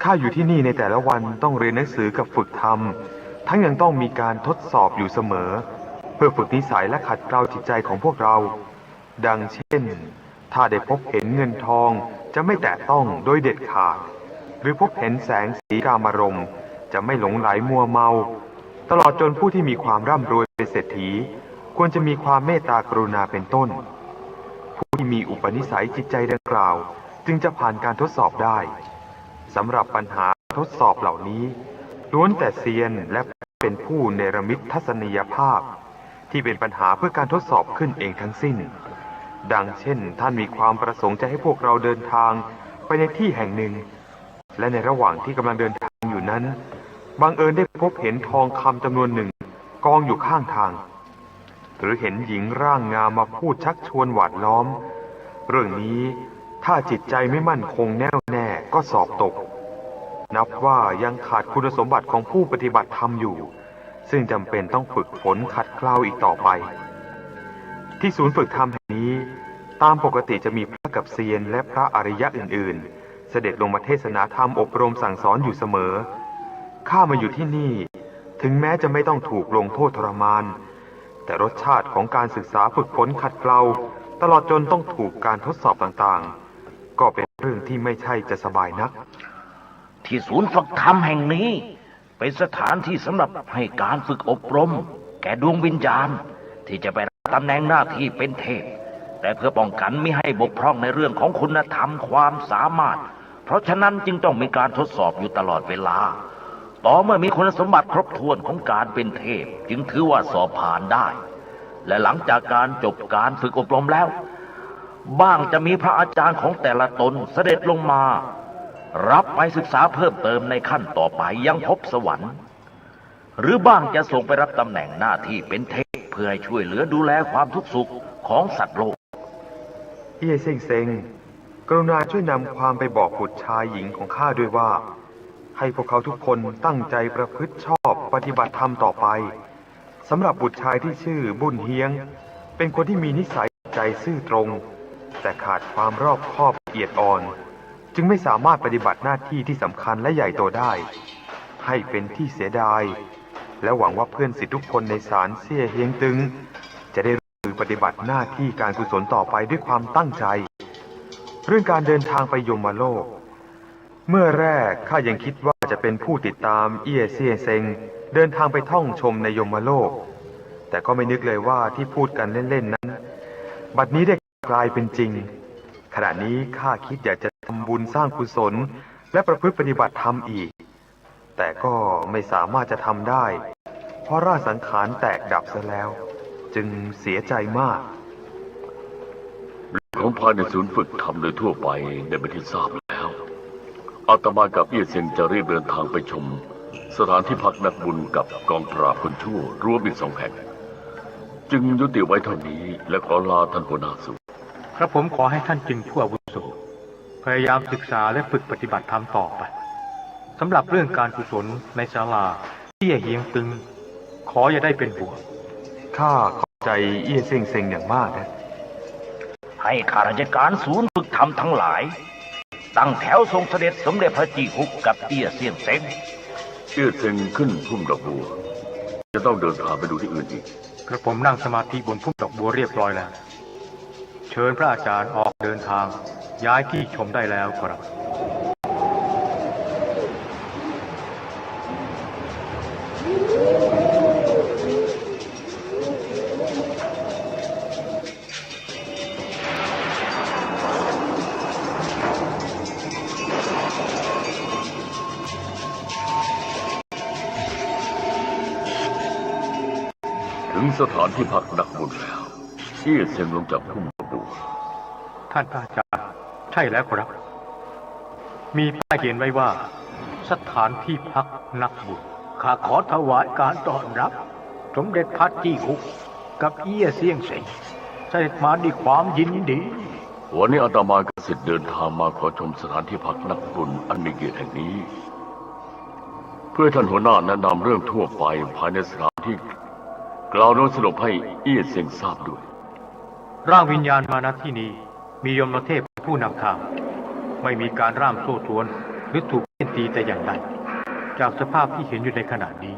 ข้าอยู่ที่นี่ในแต่ละวันต้องเรียนหนังสือกับฝึกธรรมทั้งยังต้องมีการทดสอบอยู่เสมอเพื่อฝึกนิสัยและขัดเกลาจิตใจของพวกเราดังเช่นถ้าได้พบเห็นเงินทองจะไม่แตะต้องโดยเด็ดขาดหรือพบเห็นแสงสีกามารมณ์จะไม่หลงไหลมัวเมาตลอดจนผู้ที่มีความร่ำรวยเป็นเศรษฐีควรจะมีความเมตตากรุณาเป็นต้นผู้ที่มีอุปนิสัยจิตใจดังกล่าวจึงจะผ่านการทดสอบได้สำหรับปัญหาทดสอบเหล่านี้ล้วนแต่เซียนและเป็นผู้เนรมิตทัศนียภาพที่เป็นปัญหาเพื่อการทดสอบขึ้นเองทั้งสิ้นดังเช่นท่านมีความประสงค์จะให้พวกเราเดินทางไปในที่แห่งหนึ่งและในระหว่างที่กำลังเดินทางอยู่นั้นบังเอิญได้พบเห็นทองคำจำนวนหนึ่งกองอยู่ข้างทางหรือเห็นหญิงร่างงามมาพูดชักชวนหวาดล้อมเรื่องนี้ถ้าจิตใจไม่มั่นคงแน่วแน่ก็สอบตกนับว่ายังขาดคุณสมบัติของผู้ปฏิบัติธรรมอยู่ซึ่งจำเป็นต้องฝึกฝนขัดเกลาอีกต่อไปที่ศูนย์ฝึกธรรมแห่งนี้ตามปกติจะมีพระกัปเซียนและพระอริยะอื่นๆเสด็จลงมาเทศนาธรรมอบรมสั่งสอนอยู่เสมอข้ามาอยู่ที่นี่ถึงแม้จะไม่ต้องถูกลงโทษทรมานแต่รสชาติของการศึกษาฝึกฝนขัดเกลาตลอดจนต้องถูกการทดสอบต่างๆก็เป็นเรื่องที่ไม่ใช่จะสบายนักที่ศูนย์ฝึกธรรมแห่งนี้เป็นสถานที่สำหรับให้การฝึกอบรมแก่ดวงวิญญาณที่จะไปรับตำแหน่งหน้าที่เป็นเทพแต่เพื่อป้องกันไม่ให้บกพร่องในเรื่องของคุณธรรมความสามารถเพราะฉะนั้นจึงต้องมีการทดสอบอยู่ตลอดเวลาต่อเมื่อมีคุณสมบัติครบถ้วนของการเป็นเทพจึงถือว่าสอบผ่านได้และหลังจากการจบการฝึกอบรมแล้วบ้างจะมีพระอาจารย์ของแต่ละตนเสด็จลงมารับไปศึกษาเพิ่มเติมในขั้นต่อไปยังภพสวรรค์หรือบ้างจะส่งไปรับตำแหน่งหน้าที่เป็นเทพเพื่อให้ช่วยเหลือดูแลความทุกข์สุขของสัตว์โลกเอี้ยเซิงเซิงกรุณาช่วยนำความไปบอกบุตรชายหญิงของข้าด้วยว่าให้พวกเขาทุกคนตั้งใจประพฤติชอบปฏิบัติธรรมต่อไปสำหรับบุตรชายที่ชื่อบุญเฮียงเป็นคนที่มีนิสัยใจซื่อตรงแต่ขาดความรอบคอบละเอียดอ่อนจึงไม่สามารถปฏิบัติหน้าที่ที่สำคัญและใหญ่โตได้ให้เป็นที่เสียดายและหวังว่าเพื่อนศิษย์ทุกคนในศาลเซี่ยเฮียงตึงจะได้ปฏิบัติหน้าที่การกุศลต่อไปด้วยความตั้งใจเรื่องการเดินทางไปยมโลกเมื่อแรกข้ายังคิดว่าจะเป็นผู้ติดตามเอี้ยเซี่ยเซิงเดินทางไปท่องชมในยมโลกแต่ก็ไม่นึกเลยว่าที่พูดกันเล่นๆนั้นบัดนี้ได้กลายเป็นจริงขณะนี้ข้าคิดอยากจะทำบุญสร้างกุศลและประพฤติปฏิบัติธรรมอีกแต่ก็ไม่สามารถจะทำได้เพราะร่างสังขารแตกดับซะแล้ว จึงเสียใจมาก ของภายในศูนย์ฝึกทำโดยทั่วไปได้เป็นที่ทราบแล้วอาตมากับเอี้ยเซียงจะรีบเดินทางไปชม สถานที่พักนักบุญกับกองปราบคนชั่วรวมอีก2 แห่ง จึงยุติไว้เท่านี้และขอลาท่านหัวหน้าสู่ กระผมขอให้ท่านจึงผู้อาวุโสพยายามศึกษาและฝึกปฏิบัติธรรมต่อไปสำหรับเรื่องการกุศลในศาลาที่เฮียงตึง ขออย่าได้เป็นห่วง ข้าขอบใจเอี้ยเซิงเซิงอย่างมากนะ ให้ข้าราชการศูนย์ฝึกธรรมทั้งหลาย ตั้งแถวทรงเสด็จสมเด็จพระจีฮุกกับเอี้ยเซียงเซ็ง เอี้ยเซิงขึ้นพุ่มดอกบัวจะต้องเดินทางไปดูที่อื่นอีก กระผมนั่งสมาธิบนพุ่มดอกบัวเรียบร้อยแล้ว เชิญพระอาจารย์ออกเดินทางย้ายที่ชมได้แล้วครับ ถึงสถานที่พักนักบุญแล้วเอี้ยเซิงลงจากพุ่มดอกบัว ท่านพระอาจารย์ใช่แล้วครับ มีป้ายเขียนไว้ว่า สถานที่พักนักบุญข้าขอถวายการต้อนรับ สมเด็จพระจี้ฮุกกับเอี้ยเซียงเซ็งเสด็จมาด้วยความยินดี วันนี้อาตมากับศิษย์เดินทางมาขอชมสถานที่พักนักบุญอันมีเกียรติแห่งนี้ เพื่อท่านหัวหน้าแนะนำเรื่องทั่วไปภายในสถานที่กล่าวโน้ตสรุปให้เอี้ยเซียงทราบด้วย ร่างวิญญาณมาณที่นี้มียมเทพเป็นผู้นำทางไม่มีการร่ามโซ่ตรวนหรือถูกเล่นตีแต่อย่างใดจากสภาพที่เห็นอยู่ในขณะนี้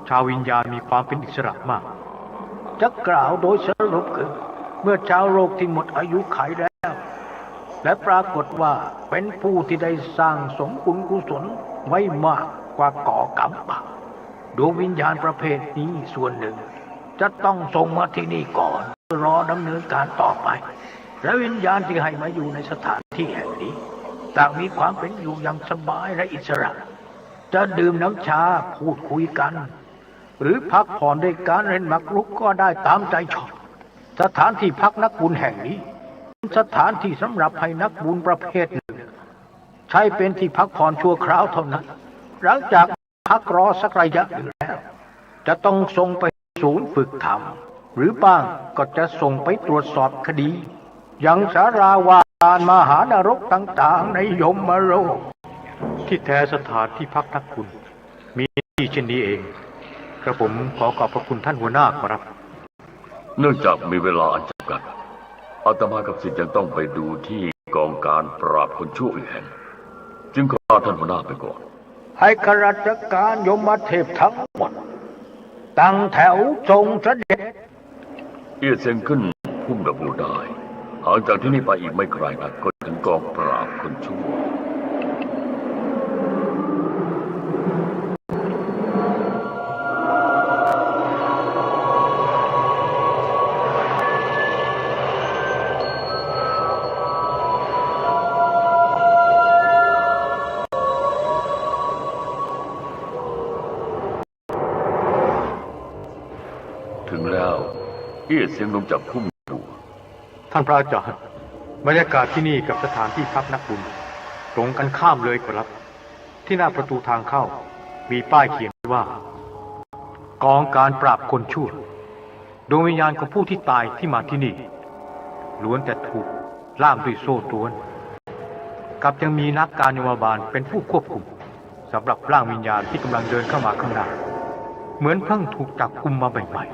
ชาววิญญาณมีความเป็นอิสระมากจะกล่าวโดยสรุปคือเมื่อชาวโลกที่หมดอายุขัยแล้ว และปรากฏว่าเป็นผู้ที่ได้สร้างสมบุญกุศลไว้มากกว่าก่อกรรมบาปดวงวิญญาณประเภทนี้ส่วนหนึ่งจะต้องส่งมาที่นี่ก่อนรอดำเนินการต่อไปและวิญญาณที่ให้มาอยู่ในสถานที่แห่งนี้ต่างมีความเป็นอยู่อย่างสบายและอิสระจะดื่มน้ำชาพูดคุยกันหรือพักผ่อนด้วยการเล่นหมากรุกก็ได้ตามใจชอบสถานที่พักนักบุญแห่งนี้เป็นสถานที่สำหรับให้นักบุญประเภทหนึ่งใช้เป็นที่พักผ่อนชั่วคราวเท่านั้นหลังจากพักรอสักระยะหนึ่งแล้วจะต้องส่งไปศูนย์ฝึกธรรมหรือบ้างก็จะส่งไปตรวจสอบคดียังสาราวาการมหานรกต่างๆในยมโลกที่แท้สถานที่พักนักบุญมีที่เช่นนี้เองกระผมขอขอบพระคุณท่านหัวหน้าครับ เนื่องจากมีเวลาอันจำกัดอาตมากับศิษย์ยังต้องไปดูที่กองการปราบคนชั่วอีกแห่งจึงขอลาท่านหัวหน้าไปก่อนให้ข้าราชการยมเทพทั้งหมดตั้งแถวทรงเสด็จเอี้ยเซิงขึ้นพุ่มดอกบัวได้ห่างจากที่นี่ไปอีกไม่ไกลนักก็ถึงกองปราบคนชั่วถึงแล้วเอี้ยเซิงลงจากพุ่มบัวท่านพระอาจารย์บรรยากาศที่นี่กับสถานที่พักนักบุญตรงกันข้ามเลยครับที่หน้าประตูทางเข้ามีป้ายเขียนไว้ว่ากองการปราบคนชั่วดวงวิญญาณของผู้ที่ตายที่มาที่นี่ล้วนแต่ถูกล่ามด้วยโซ่ตรวนกับยังมีนักการยมบาลเป็นผู้ควบคุมสำหรับร่างวิญญาณที่กำลังเดินเข้ามาข้างหน้าเหมือนเพิ่งถูกจับกุมมาใหม่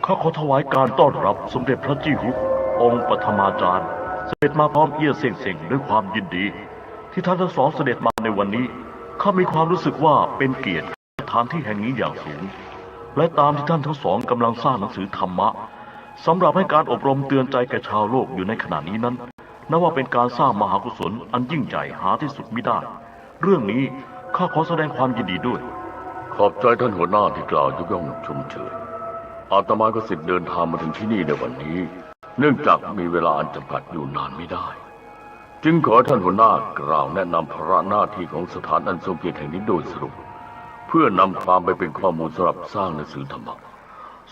ข้าขอถวายการต้อนรับสมเด็จพระจี้ฮุกองค์ปฐมาจารย์เสด็จมาพร้อมเอี้ยเซิงเซิงด้วยความยินดีที่ท่านทั้งสองเสด็จมาในวันนี้ข้ามีความรู้สึกว่าเป็นเกียรติสถานที่แห่งนี้อย่างสูงและตามที่ท่านทั้งสองกำลังสร้างหนังสือธรรมะสำหรับให้การอบรมเตือนใจแก่ชาวโลกอยู่ในขณะนี้นั้นนับว่าเป็นการสร้างมหากุศลอันยิ่งใหญ่หาที่สุดมิได้เรื่องนี้ข้าขอแสดงความยินดีด้วยขอบใจท่านหัวหน้าที่กล่าวยกย่องชมเชยอาตมาก็ศิษย์เดินทางมาถึงที่นี่ในวันนี้เนื่องจากมีเวลาอันจำกัดอยู่นานไม่ได้จึงขอท่านหัวหน้ากล่าวแนะนำภาระหน้าที่ของสถานอันทรงเกียรติแห่งนี้โดยสรุปเพื่อนำความไปเป็นข้อมูลสำหรับสร้างหนังสือธรรมะ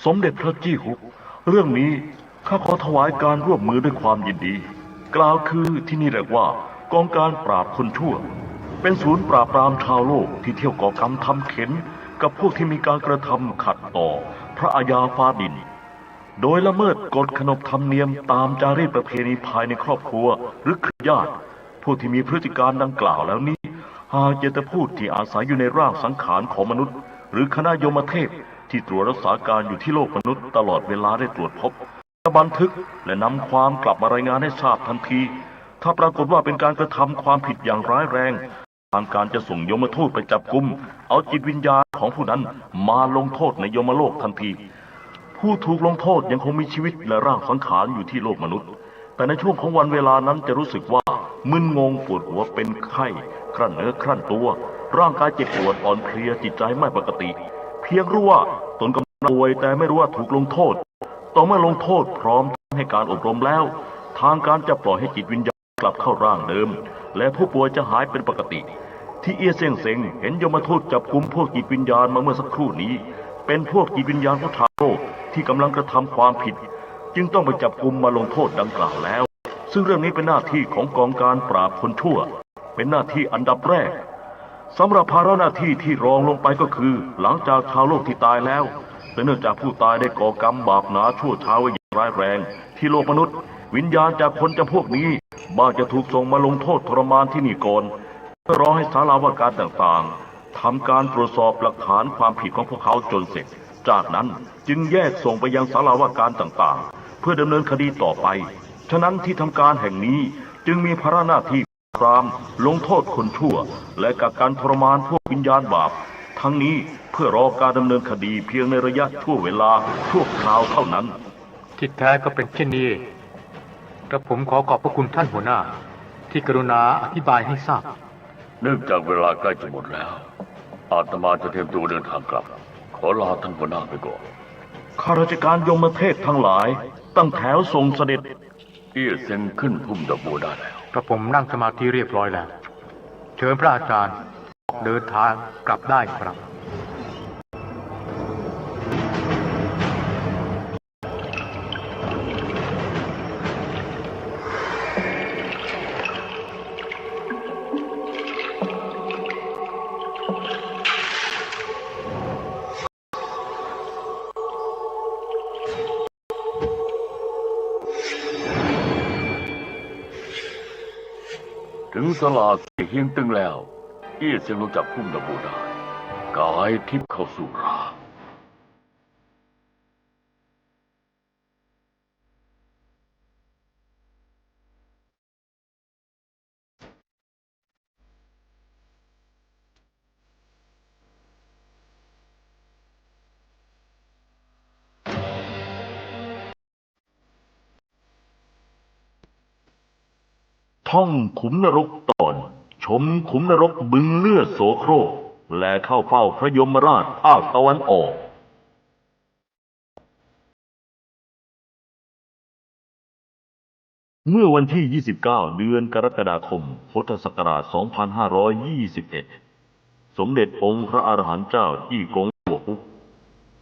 สมเด็จพระจี้ฮุกเรื่องนี้ข้าขอถวายการร่วมมือด้วยความยินดีกล่าวคือที่นี่เรียกว่ากองการปราบคนชั่วเป็นศูนย์ปราบปรามชาวโลกที่เที่ยวก่อกรรมทำเข็นกับพวกที่มีการกระทำขัดต่อพระอาญาฟ้าดินโดยละเมิดกฎขนบธรรมเนียมตามจารีตประเพณีภายในครอบครัวหรือเครือญาติผู้ที่มีพฤติการดังกล่าวแล้วนี้หากเจตพูดที่อาศัยอยู่ในร่างสังขารของมนุษย์หรือคณะยมเทพที่ตรวจรักษาการอยู่ที่โลกมนุษย์ตลอดเวลาได้ตรวจพบบันทึกและนำความกลับมารายงานให้ทราบทันทีถ้าปรากฏว่าเป็นการกระทำความผิดอย่างร้ายแรงทางการจะส่งยมทูตไปจับกุมเอาจิตวิญญาณของผู้นั้นมาลงโทษในยมโลกทันทีผู้ถูกลงโทษยังคงมีชีวิตและร่างสังขารอยู่ที่โลกมนุษย์แต่ในช่วงของวันเวลานั้นจะรู้สึกว่ามึนงงปวดหัวเป็นไข้ครั่นเนื้อครั่นตัวร่างกายเจ็บปวดอ่อนเพลียจิตใจไม่ปกติเพียงรู้ว่าตนกำลังป่วยแต่ไม่รู้ว่าถูกลงโทษต่อเมื่อลงโทษพร้อมให้การอบรมแล้วทางการจะปล่อยให้จิตวิญญาณกลับเข้าร่างเดิมและผู้ป่วยจะหายเป็นปกติที่เอี้ยเซี่ยงเซ็งเห็นยมทูตจับกุมพวกจิตวิญญาณมาเมื่อสักครู่นี้เป็นพวกจิตวิญญาณของชาวโลกที่กำลังกระทำความผิดจึงต้องไปจับกุมมาลงโทษดังกล่าวแล้วซึ่งเรื่องนี้เป็นหน้าที่ของกองการปราบคนชั่วเป็นหน้าที่อันดับแรกสำหรับภาระหน้าที่ที่รองลงไปก็คือหลังจากชาวโลกที่ตายแล้วแต่เนื่องจากผู้ตายได้ก่อกรรมบาปหนาชั่วช้าไว้อย่างร้ายแรงที่โลกมนุษย์วิญญาณจากคนจำพวกนี้บ้างจะถูกส่งมาลงโทษทรมานที่นี่ก่อนเพื่อรอให้ศาลาว่าการต่างๆทำการตรวจสอบหลักฐานความผิดของพวกเขาจนเสร็จจากนั้นจึงแยกส่งไปยังศาลาว่าการต่างๆเพื่อดำเนินคดีต่อไปฉะนั้นที่ทำการแห่งนี้จึงมีภาระหน้าที่ปราบลงโทษคนชั่วและกักกันทรมานพวกวิญญาณบาปทั้งนี้เพื่อรอการดำเนินคดีเพียงในระยะชั่วเวลาชั่วคราวเท่านั้นที่แท้ก็เป็นเช่นนี้กระผมขอขอบพระคุณท่านหัวหน้าที่กรุณาอธิบายให้ทราบเนื่องจากเวลาใกล้จะหมดแล้วอาตมาจะเตรียมตัวเดินทางกลับขอลาท่านหัวหน้าไปก่อนข้าราชการยมเทพทั้งหลายตั้งแถวทรงเสด็จเอี้ยเซ็งขึ้นพุ่มดอกบัวได้แล้วกระผมนั่งสมาธิเรียบร้อยแล้วเชิญพระอาจารย์เดินทางกลับได้ครับถึงสลาเฮียงตึงแล้วเอี้ยเสียงลงจากพุ่มดอกบัวได้กายทิพย์เข้าสู่ราท่องขุมนรกตอนชมขุมนรกบึงเลือดโสโครกและเข้าเฝ้าพระยมราชภาคตะวันออกเมื่อวันที่ 29 เดือนกรกฎาคม พุทธศักราช 2521 สมเด็จองค์พระอรหันต์เจ้าจี้กงหัวกุ๊ก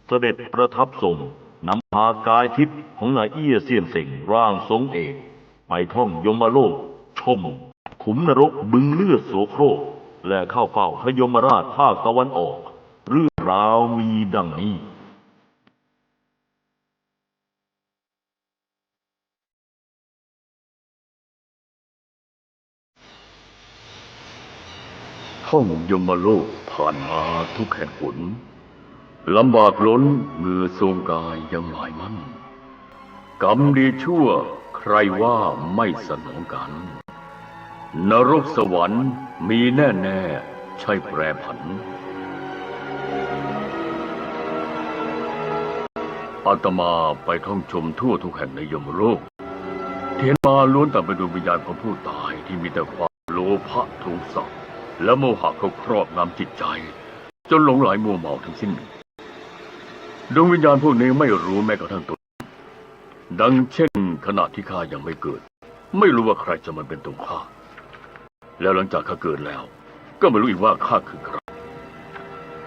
เสด็จประทับทรงนำพากายทิพย์ของนายเอี้ยเซียนเส็งร่างทรงเอกไปท่องยมโลกชมขุมนรกบึงเลือดโสโครกและเข้าเฝ้าพระยมราชภาคตะวันออกเรื่องราวมีดังนี้ท่องยมโลกผ่านมาทุกแห่งหนลำบากล้นเมื่อทรงกายยังหมายมั่นกรรมดีชั่วใครว่าไม่สนองกันนรกสวรรค์มีแน่ๆใช่แปรผันอาตมาไปท่องชมทั่วทุกแห่งในยมโลกเทียนมาล้วนแต่เป็นดวงวิญญาณของผู้ตายที่มีแต่ความโลภะโทสะและโมหะเขาครอบงำจิตใจจนหลงไหลมัวเมาทั้งสิ้นดวงวิญญาณพวกนี้ไม่รู้แม้กระทั่งตนดังเช่นขณะที่ข้ายังไม่เกิดไม่รู้ว่าใครจะมาเป็นตัวข้าแล้วหลังจากข้าเกิดแล้วก็ไม่รู้อีกว่าข้าคือใคร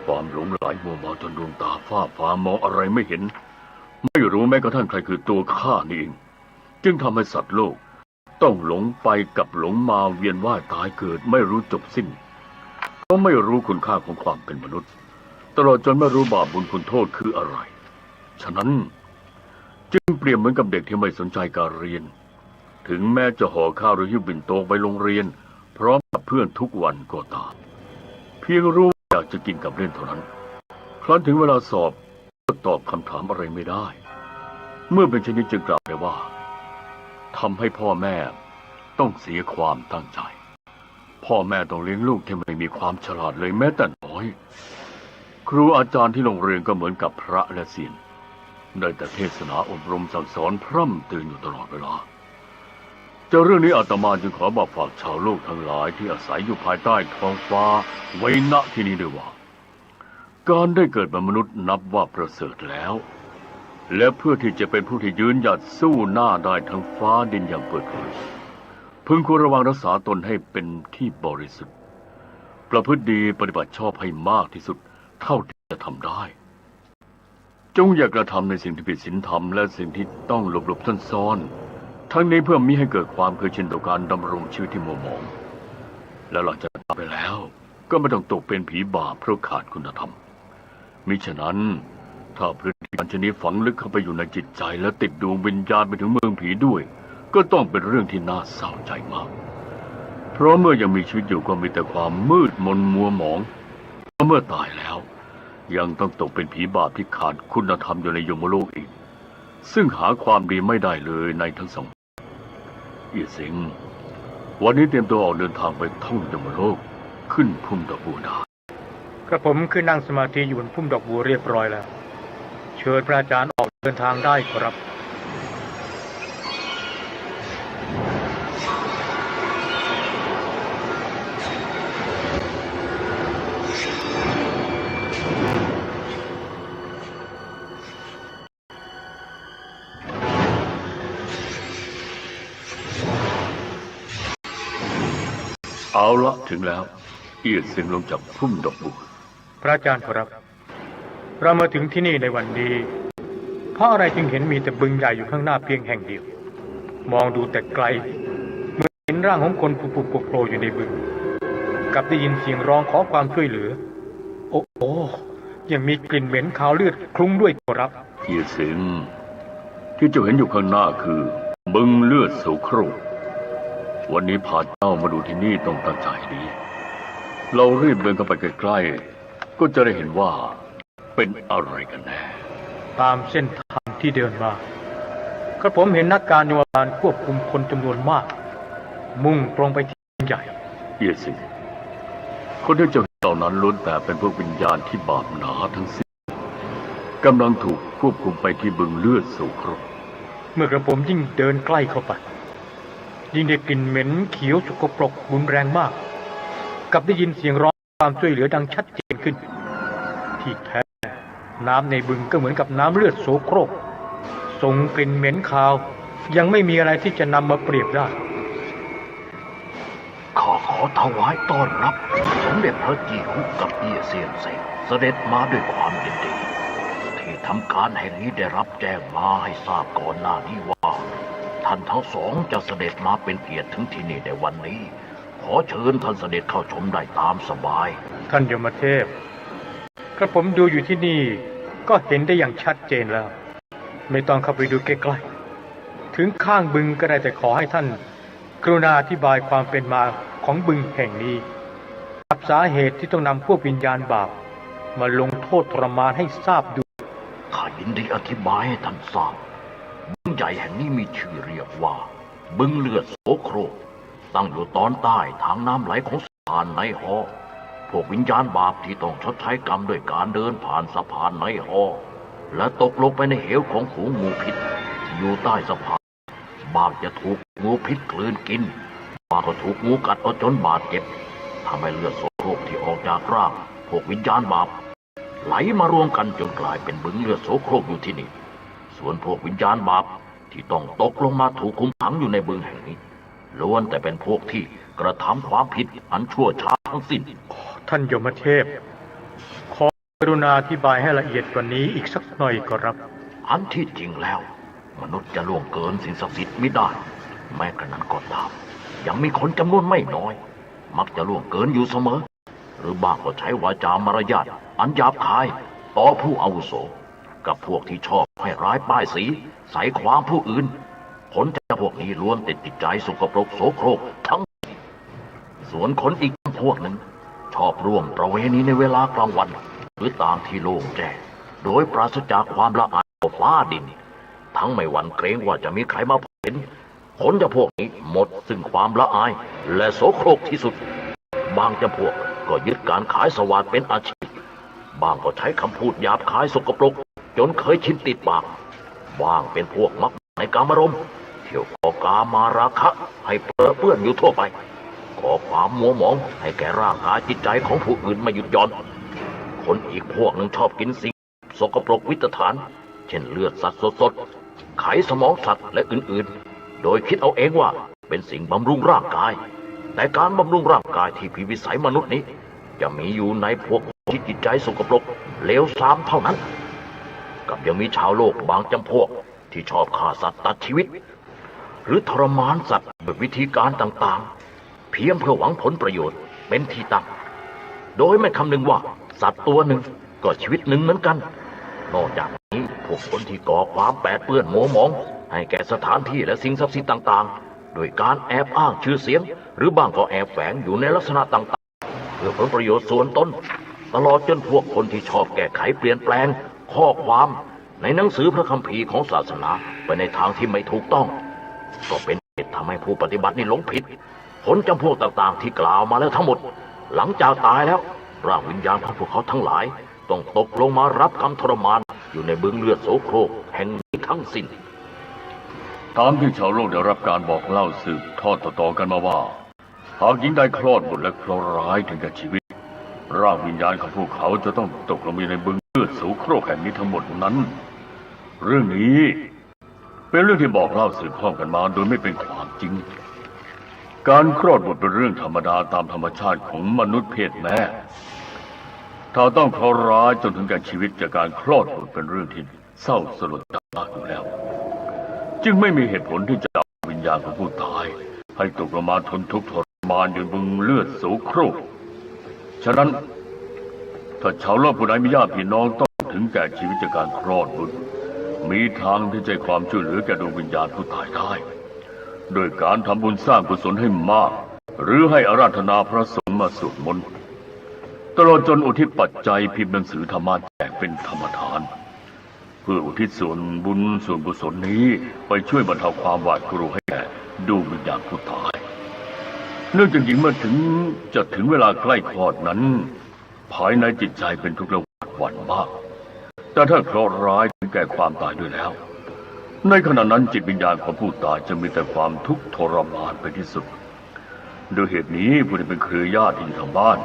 ความหลงไหลมัวเมาจนดวงตาฝ้าฟางมองอะไรไม่เห็น ไม่รู้แม้กระทั่งใครคือตัวข้านี่เองจึงทำให้สัตว์โลกต้องหลงไปกับหลงมาเวียนว่ายตายเกิดไม่รู้จบสิ้นเพราะไม่รู้คุณค่าของความเป็นมนุษย์ตลอดจนไม่รู้บาปบุญคุณโทษคืออะไรฉะนั้นจึงเปรียบเหมือนกับเด็กที่ไม่สนใจการเรียนถึงแม้จะห่อข้าวหรือหิ้วบินโตไปโรงเรียนพร้อมกับเพื่อนทุกวันก็ตามเพียงรู้อยากจะกินกับเล่นเท่านั้นครั้นถึงเวลาสอบก็ตอบคำถามอะไรไม่ได้เมื่อเป็นเช่นนี้จึงกล่าวได้ว่าทำให้พ่อแม่ต้องเสียความตั้งใจพ่อแม่ต้องเลี้ยงลูกที่ไม่มีความฉลาดเลยแม้แต่น้อยครูอาจารย์ที่โรงเรียนก็เหมือนกับพระและศีลได้แต่เทศนาอบรมสั่งสอนพร่ำเตือนอยู่ตลอดเวลาเจ้าเรื่องนี้อาตมาจึงขอบอกฝากชาวโลกทั้งหลายที่อาศัยอยู่ภายใต้ท้องฟ้าไว้ณที่นี้ด้วยว่าการได้เกิดเป็นมนุษย์นับว่าประเสริฐแล้วและเพื่อที่จะเป็นผู้ที่ยืนหยัดสู้หน้าได้ทั้งฟ้าดินอย่างเปิดเผยพึงควรระวังรักษาตนให้เป็นที่บริสุทธิ์ประพฤติดีปฏิบัติชอบให้มากที่สุดเท่าที่จะทำได้จงอย่ากระทำในสิ่งที่ผิดศีลธรรมและสิ่งที่ต้องหลบซ่อนทั้งนี้เพื่อมิให้เกิดความเคยชินต่อการดำรงชีวิตที่มัวหมองและหลังจากตายไปแล้วก็ไม่ต้องตกเป็นผีบาปเพราะขาดคุณธรรมมิฉะนั้นถ้าพฤติกรรมชนิดฝังลึกเข้าไปอยู่ในจิตใจและติดดวงวิญญาณไปถึงเมืองผีด้วยก็ต้องเป็นเรื่องที่น่าเศร้าใจมากเพราะเมื่อยังมีชีวิตอยู่ก็มีแต่ความมืดมนมัวหมองเมื่อตายแล้วยังต้องตกเป็นผีบาปที่ขาดคุณธรรมอยู่ในยมโลกอีกซึ่งหาความดีไม่ได้เลยในทั้งสองเอี่ยสิงวันนี้เตรียมตัวออกเดินทางไปท่องยมโลกขึ้นพุ่มดอกบัวดากระผมขึ้นนั่งสมาธิอยู่บนพุ่มดอกบัวเรียบร้อยแล้วเชิญพระอาจารย์ออกเดินทางได้ครับ เอาละถึงแล้วเอี่ยสิงลงจากพุ่มดอกบัวพระอาจารย์ครับเรามาถึงที่นี่ในวันนี้เพราะอะไรจึงเห็นมีแต่บึงใหญ่อยู่ข้างหน้าเพียงแห่งเดียวมองดูแต่ไกลเหมือนเห็นร่างของคนผุๆโผล่อยู่ในบึงกับได้ยินเสียงร้องขอความช่วยเหลือโอ้โหยังมีกลิ่นเหม็นคาวเลือดคลุ้งด้วยครับเอี่ยสิงที่เจ้าเห็นอยู่ข้างหน้าคือบึงเลือดโสโครกวันนี้พาเจ้ามาดูที่นี่ต้องตั้งใจดีเรารีบเดินเข้าไปใกล้ๆก็จะได้เห็นว่าเป็นอะไรกันแน่ตามเส้นทางที่เดินมากระผมเห็นนักการโยบาลควบคุมคนจำนวนมากมุ่งตรงไปที่ใหญ่เอี่ยสิงคนที่เจ้าเห็นเหล่านั้นล้วนแต่เป็นพวกวิญญาณที่บาปหนาทั้งสิ้นกำลังถูกควบคุมไปที่บึงเลือดโสโครกเมื่อกระผมยิ่งเดินใกล้เข้าไปยิ่งได้กลิ่นเหม็นเขียวสกปรกรุนแรงมากกับได้ยินเสียงร้องความช่วยเหลือดังชัดเจนขึ้นที่แท้น้ำในบึงก็เหมือนกับน้ำเลือดโสโครกส่งกลิ่นเหม็นคาวยังไม่มีอะไรที่จะนำมาเปรียบได้ข้าขอถวายต้อนรับสมเด็จพระจีฮุกกับเอี่ยเซียนเซ็งเสด็จมาด้วยความยินดีที่ทำการแห่งนี้ได้รับแจ้งมาให้ทราบก่อนหน้านี้ว่าท่านทั้งสองจะเสด็จมาเป็นเกียรติถึงที่นี่ในวันนี้ขอเชิญท่านเสด็จเข้าชมได้ตามสบายท่านยมเทพกระผมดูอยู่ที่นี่ก็เห็นได้อย่างชัดเจนแล้วไม่ต้องเข้าไปดูใกล้ๆถึงข้างบึงก็ได้แต่ขอให้ท่านกรุณาอธิบายความเป็นมาของบึงแห่งนี้กับสาเหตุที่ต้องนำพวกวิญญาณบาปมาลงโทษทรมานให้ทราบดูข้ายินดีอธิบายให้ท่านทราบบึงใหญ่แห่งนี้มีชื่อเรียกว่าบึงเลือดโสโครกตั้งอยู่ตอนใต้ทางน้ำไหลของสะพานไนฮอพวกวิญญาณบาปที่ต้องชดใช้กรรมด้วยการเดินผ่านสะพานไนฮอและตกลงไปในเหวของฝูงงูพิษที่อยู่ใต้สะพานบางจะถูกงูพิษกลืนกินบางก็ถูกงูกัดเอาจนบาดเจ็บทำให้เลือดโสโครกที่ออกจากร่างพวกวิญญาณบาปไหลมารวมกันจนกลายเป็นบึงเลือดโสโครกอยู่ที่นี่ส่วนพวกวิญญาณบาปที่ต้องตกลงมาถูกคุมขังอยู่ในบึงแห่งนี้ล้วนแต่เป็นพวกที่กระทำความผิดอันชั่วช้าทั้งสิ้นท่านยมเทพขอกรุณาอธิบายให้ละเอียดกว่านี้อีกสักหน่อยก็รับ อันที่จริงแล้ว มนุษย์จะล่วงเกินสิ่งศักดิ์สิทธิ์ไม่ได้ แม้กระนั้นก็ตามยังมีคนจำนวนไม่น้อย มักจะล่วงเกินอยู่เสมอ หรือบางก็ใช้วาจามารยาทอันหยาบคายต่อผู้อาวุโส กับพวกที่ชอบให้ร้ายป้ายสีใส่ความผู้อื่นผลจากพวกนี้ล้วนติดจิตใจสกปรกโสโครกทั้งส่วนคนอีกพวกหนึ่งชอบร่วมประเวณีในเวลากลางวันหรือตามที่โล่งแจ้งโดยปราศจากความละอายต่อฟ้าดินทั้งไม่หวั่นเกรงว่าจะมีใครมาเห็นผลจากพวกนี้หมดซึ่งความละอายและโสโครกที่สุดบางจำพวกก็ยึดการขายสวาทเป็นอาชีพบางก็ใช้คำพูดหยาบคายสกปรกจนเคยชินติดปากบางเป็นพวกมักในกามารมณ์เที่ยวก่อกามาราคะให้เปื้อนอยู่ทั่วไปก่อความมัวหมองให้แก่ร่างกายจิตใจของผู้อื่นไม่หยุดหย่อนคนอีกพวกหนึ่งชอบกินสิ่งสกปรกวิตฐานเช่นเลือดสัตว์สดๆไขสมองสัตว์และอื่นๆโดยคิดเอาเองว่าเป็นสิ่งบำรุงร่างกายแต่การบำรุงร่างกายที่ผิดวิสัยมนุษย์นี้จะมีอยู่ในพวกที่จิตใจสกปรกเลวทรามเท่านั้นกับยังมีชาวโลกบางจำพวกที่ชอบฆ่าสัตว์ตัดชีวิตหรือทรมานสัตว์ด้วยวิธีการต่างๆเพียงเพื่อหวังผลประโยชน์เป็นที่ตั้งโดยไม่คำนึงว่าสัตว์ตัวหนึ่งก็ชีวิตหนึ่งเหมือนกันนอกจากนี้พวกคนที่ก่อความแปดเปื้อนมัวหมองให้แก่สถานที่และสิ่งศักดิ์สิทธิ์ต่างๆโดยการแอบอ้างชื่อเสียงหรือบางก็แอบแฝงอยู่ในลักษณะต่างๆเพื่อผลประโยชน์ส่วนตนตลอดจนพวกคนที่ชอบแก้ไขเปลี่ยนแปลงข้อความในหนังสือพระคัมภีร์ของศาสนาไปในทางที่ไม่ถูกต้องก็เป็นเหตุทำให้ผู้ปฏิบัตินี่หลงผิดผลจำพวกต่างๆที่กล่าวมาแล้วทั้งหมดหลังจากตายแล้วร่างวิญญาณของพวกเขาทั้งหลายต้องตกลงมารับคำทรมานอยู่ในบึงเลือดโสโครกแห่งนี้ทั้งสิ้นตามที่ชาวโลกได้รับการบอกเล่าสืบทอดต่อๆกันมาว่าหากหญิงใดคลอดบุตรและเคราะห์ร้ายถึงแก่ชีวิตร่างวิญญาณของพวกเขาจะต้องตกลงในบึงเลือดโสโครกแห่งนี้ทั้งหมดนั้นเรื่องนี้เป็นเรื่องที่บอกเล่าสืบทอดกันมาโดยไม่เป็นความจริงการคลอดบุตรเป็นเรื่องธรรมดาตามธรรมชาติของมนุษย์เพศแม่ถ้าต้องเคราะห์ร้ายจนถึงแก่ชีวิตจากการคลอดบุตรเป็นเรื่องที่เศร้าสลดมากอยู่แล้วจึงไม่มีเหตุผลที่จะเอาวิญญาณของผู้ตายให้ตกลงมาทนทุกข์ทรมานอยู่บนเลือดโสโครกฉะนั้นถ้าชาวโลกผู้ใดมีญาติพี่น้องต้องถึงแก่ชีวิตจากการคลอดบุตรมีทางที่จะความช่วยเหลือแก่ดวงวิญญาณผู้ตายได้โดยการทำบุญสร้างกุศลให้มากหรือให้อาราธนาพระสงฆ์มาสวดมนต์ตลอดจนอุทิศปัจจัยพิมพ์หนังสือธรรมะแจกเป็นธรรมทานเพื่ออุทิศส่วนบุญส่วนกุศลนี้ไปช่วยบรรเทาความหวาดกลัวให้แก่ดวงวิญญาณผู้ตายเนื่องจากหญิงเมื่อถึงเวลาใกล้คลอดนั้นภายในจิตใจเป็นทุกข์และหวั่นมากแต่ถ้าเคราะห์ร้ายถึงแก่ความตายด้วยแล้วในขณะนั้นจิตวิญญาณของผู้ตายจะมีแต่ความทุกข์ทรมานไปที่สุดโดยเหตุนี้ผู้ที่เป็นเครือญาติที่อยู่ทางบ้าน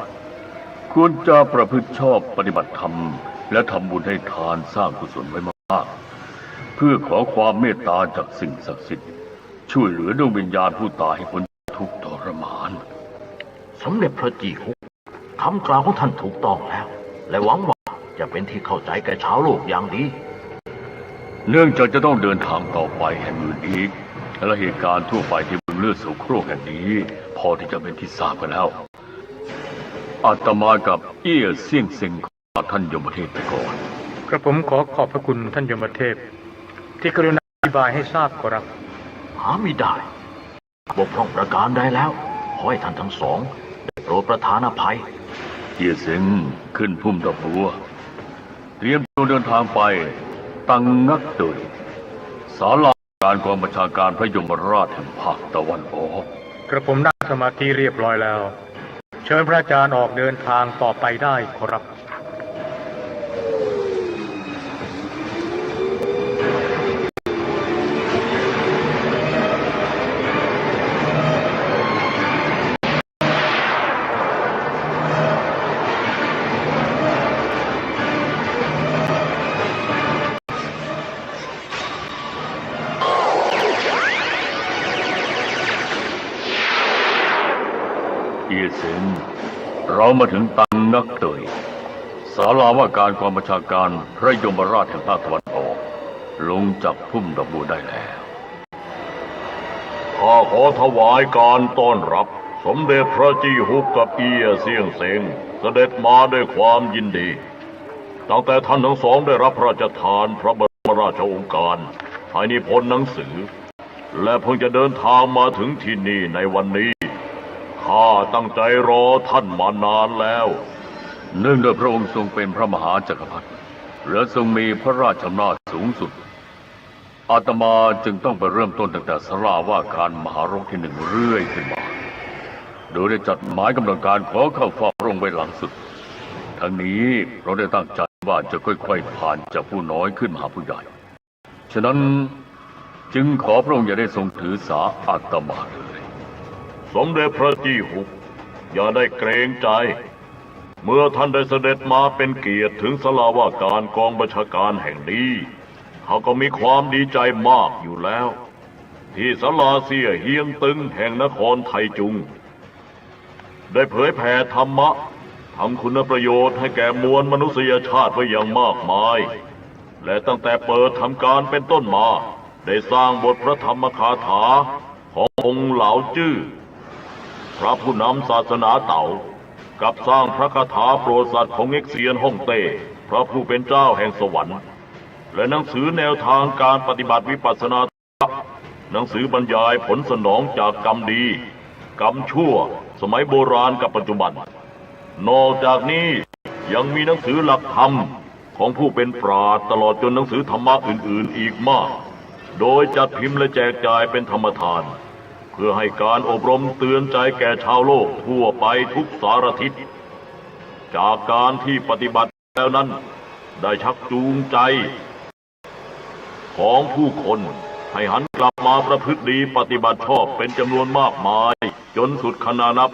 ควรจะประพฤติชอบปฏิบัติธรรมและทำบุญให้ทานสร้างกุศลไว้มากๆเพื่อขอความเมตตาจากสิ่งศักดิ์สิทธิ์ช่วยเหลือดวงวิญญาณผู้ตายให้พ้นทุกข์ทรมานสมเด็จพระจีฮุกคำกล่าวของท่านถูกต้องแล้วและหวังว่าจะเป็นที่เข้าใจแก่ชาวโลกอย่างดีเนื่องจากจะต้องเดินทางต่อไปแห่งอื่นอีกและเหตุการณ์ทั่วไปที่บึงเลือดโสโครกแห่งนี้พอที่จะเป็นที่ทราบกันแล้วอาตมากับเอี้ยเสี่ยงเซ็งขอท่านยมเทพไปก่อนกระผมขอขอบพระคุณท่านยมเทพที่กรุณาอธิบายให้ทราบขอรับหาไม่ได้บกพร่องประการใดแล้วขอให้ท่านทั้งสองได้โปรดประทานอภัยเอี้ยเซ็งขึ้นพุ่มดอกบัวเตรียมตัวเดินทางไปตังงักตุยศาลาการกองบัญชาการพระยมราชแห่งภาคตะวันออกกระผมนั่งสมาธิเรียบร้อยแล้วเชิญพระอาจารย์ออกเดินทางต่อไปได้ขอรับ เอียเซนเรามาถึงตังนักเตยศาลาว่าการกองบัญชาการพระยมราชแห่งภาคตะวันออก งจากพุ่มดอกบัวได้แล้ว ข้าขอถวายการต้อนรับสมเด็จพระจี้ฮุกกับเอียเซี่ยงเซ็งเสด็จมาด้วยความยินดี ตั้งแต่ท่านทั้งสองได้รับพระราชทานพระบรมราชโองการให้นิพนธ์หนังสือและเพิ่งจะเดินทางมาถึงที่นี่ในวันนี้ข้าตั้งใจรอท่านมานานแล้วเนื่องด้วยพระองค์ทรงเป็นพระมหาจักรพรรดิและทรงมีพระราชอำนาจสูงสุดอาตมาจึงต้องไปเริ่มต้นตั้งแต่ศาลาว่าการมหารกที่หนึ่งเรื่อยขึ้นมาโดยได้จัดหมายกำหนดการขอเข้าเฝ้าพระองค์ไว้หลังสุดทั้งนี้เราได้ตั้งใจว่าจะค่อยๆผ่านจากผู้น้อยขึ้นมาหาผู้ใหญ่ฉะนั้นจึงขอพระองค์อย่าได้ทรงถือสาอาตมาเลยสมเด็จพระจี้ฮุกอย่าได้เกรงใจเมื่อท่านได้เสด็จมาเป็นเกียรติถึงศาลาว่าการกองบัญชาการแห่งนี้เขาก็มีความดีใจมากอยู่แล้วที่ศาลาเสี่ยเฮียงตึงแห่งนครไทจุงได้เผยแผ่ธรรมะทำคุณประโยชน์ให้แก่มวลมนุษยชาติไว้อย่างมากมายและตั้งแต่เปิดทำการเป็นต้นมาได้สร้างบทพระธรรมคาถาขององค์เหลาจื้อพระผู้นำศาสนาเต่ากับสร้างพระคาถาโปรดสัตว์ของเอ็กเซียนฮ่องเต้พระผู้เป็นเจ้าแห่งสวรรค์และหนังสือแนวทางการปฏิบัติวิปัสสนาหนังสือบรรยายผลสนองจากกรรมดีกรรมชั่วสมัยโบราณกับปัจจุบันนอกจากนี้ยังมีหนังสือหลักธรรมของผู้เป็นปราชญ์ตลอดจนหนังสือธรรมะอื่นๆอีกมากโดยจัดพิมพ์และแจกจ่ายเป็นธรรมทานเพื่อให้การอบรมเตือนใจแก่ชาวโลกทั่วไปทุกสารทิศจากการที่ปฏิบัติแล้วนั้นได้ชักจูงใจของผู้คนให้หันกลับมาประพฤติดีปฏิบัติชอบเป็นจำนวนมากมายจนสุดขนานับ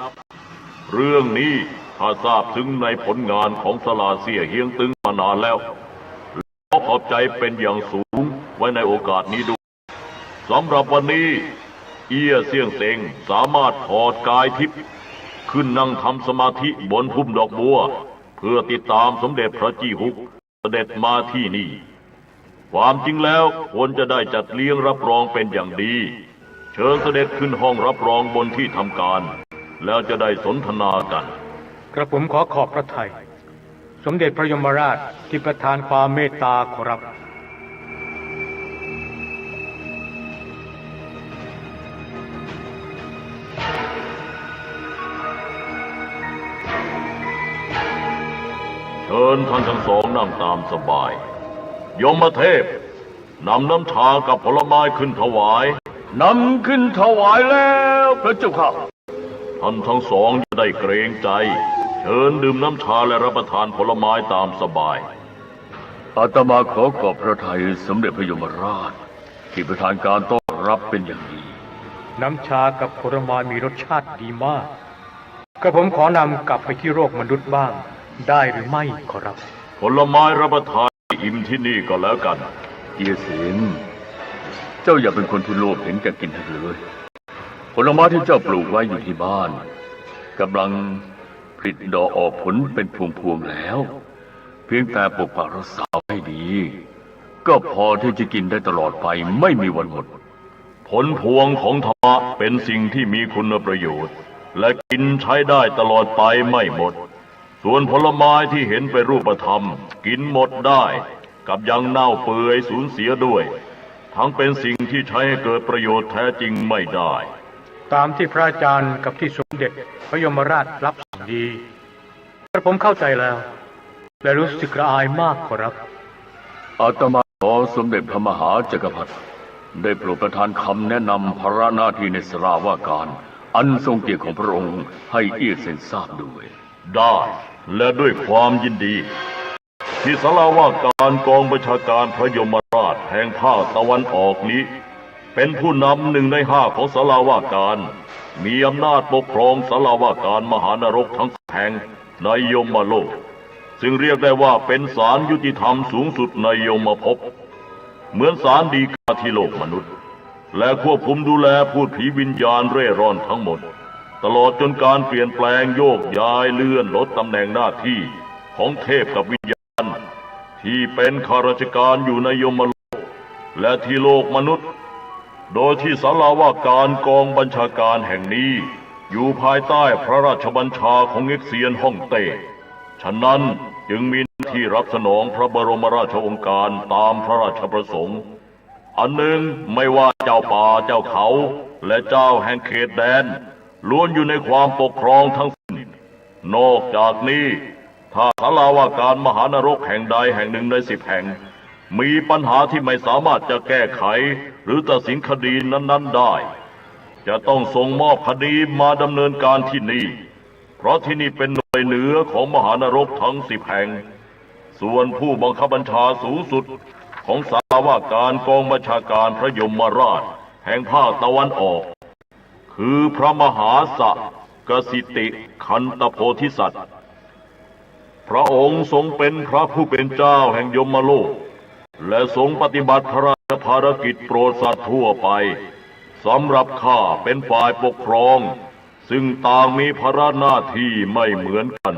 เรื่องนี้ข้าทราบถึงในผลงานของศาลาเสี่ยเฮียงตึงมานานแล้วขอขอบใจเป็นอย่างสูงไว้ในโอกาสนี้ด้วยสำหรับวันนี้เอี้ยเสี่ยงเซ็งสามารถถอดกายทิพย์ขึ้นนั่งทำสมาธิบนพุ่มดอกบัวเพื่อติดตามสมเด็จพระจี้ฮุกเสด็จมาที่นี่ความจริงแล้วควรจะได้จัดเลี้ยงรับรองเป็นอย่างดีเชิญเสด็จขึ้นห้องรับรองบนที่ทำการแล้วจะได้สนทนากันกระผมขอขอบพระทัยสมเด็จพระยมราชที่ประทานความเมตตาขอรับเชิญท่านทั้งสองนั่งตามสบายยมเทพนำน้ำชากับผลไม้ขึ้นถวายนำขึ้นถวายแล้วพระเจ้าค่ะท่านทั้งสองจะได้เกรงใจเชิญดื่มน้ำชาและรับประทานผลไม้ตามสบายอาตมาขอขอบพระทัยสมเด็จพระยมราชที่ประทานการต้อนรับเป็นอย่างดีน้ำชากับผลไม้มีรสชาติดีมากกระผมขอนำกลับไปที่โลกมนุษย์บ้างได้หรือไม่ขอรับผลไม้รับประทานอิ่มที่นี่ก็แล้วกันเอียเสียงเจ้าอย่าเป็นคนที่โลภเห็นแก่กินเลยผลไม้ที่เจ้าปลูกไว้อยู่ที่บ้านกำลังผลิดอกออกผลเป็นพวงๆแล้วเพียงแต่ปกปักรักษาให้ดีก็พอที่จะกินได้ตลอดไปไม่มีวันหมดผลพวงของธรรมะเป็นสิ่งที่มีคุณประโยชน์และกินใช้ได้ตลอดไปไม่หมดส่วนผลไม้ที่เห็นเป็นรูปธรรมกินหมดได้กับยังเน่าเปื่อยสูญเสียด้วยทั้งเป็นสิ่งที่ใช้ให้เกิดประโยชน์แท้จริงไม่ได้ตามที่พระอาจารย์กับที่สมเด็จพระยมราชรับสั่งดีกระผมเข้าใจแล้วและรู้สึกละอายมากขอรับอาตมาขอสมเด็จพระมหาจักรพรรดิได้โปรดประทานคำแนะนำภาระหน้าที่ในศาลาว่าการอันทรงเกียรติของพระองค์ให้เอี้ยเซ็งทราบด้วยได้และด้วยความยินดีที่ศาลาว่าการกองบัญชาการพระยมราชแห่งภาคตะวันออกนี้เป็นผู้นำ1 ใน 5ของศาลาว่าการมีอำนาจปกครองศาลาว่าการมหานรกทั้งแห่งในยมโลกซึ่งเรียกได้ว่าเป็นศาลยุติธรรมสูงสุดในยมภพเหมือนศาลฎีกาที่โลกมนุษย์และควบคุมดูแลพูดผีวิญญาณเร่ร่อนทั้งหมดตลอดจนการเปลี่ยนแปลงโยกย้ายเลื่อนลดตำแหน่งหน้าที่ของเทพกับวิญญาณที่เป็นข้าราชการอยู่ในยมโลก และที่โลกมนุษย์ โดยที่ศาลาว่าการกองบัญชาการแห่งนี้อยู่ภายใต้พระราชบัญชาของเอ็กเซียนฮ่องเต้ฉะนั้นจึงมีหน้าที่รับสนองพระบรมราชโองการตามพระราชประสงค์อันหนึ่งไม่ว่าเจ้าป่าเจ้าเขาและเจ้าแห่งเขตแดนล้วนอยู่ในความปกครองทั้งสิ้นนอกจากนี้ถ้าศาลาว่าการมหานรกแห่งใดแห่งหนึ่งใน10 แห่งมีปัญหาที่ไม่สามารถจะแก้ไขหรือตัดสินคดีนั้นๆได้จะต้องส่งมอบคดีมาดำเนินการที่นี่เพราะที่นี่เป็นหน่วยเหนือของมหานรกทั้ง10 แห่งส่วนผู้บังคับบัญชาสูงสุดของศาลาว่าการกองบัญชาการพระยมราชแห่งภาคตะวันออกคือพระมหาสกสิติคันตโพธิสัตว์พระองค์ทรงเป็นพระผู้เป็นเจ้าแห่งยมโลกและทรงปฏิบัติพระราชภารกิจโปรดสัตว์ทั่วไปสำหรับข้าเป็นฝ่ายปกครองซึ่งต่างมีภาระหน้าที่ไม่เหมือนกัน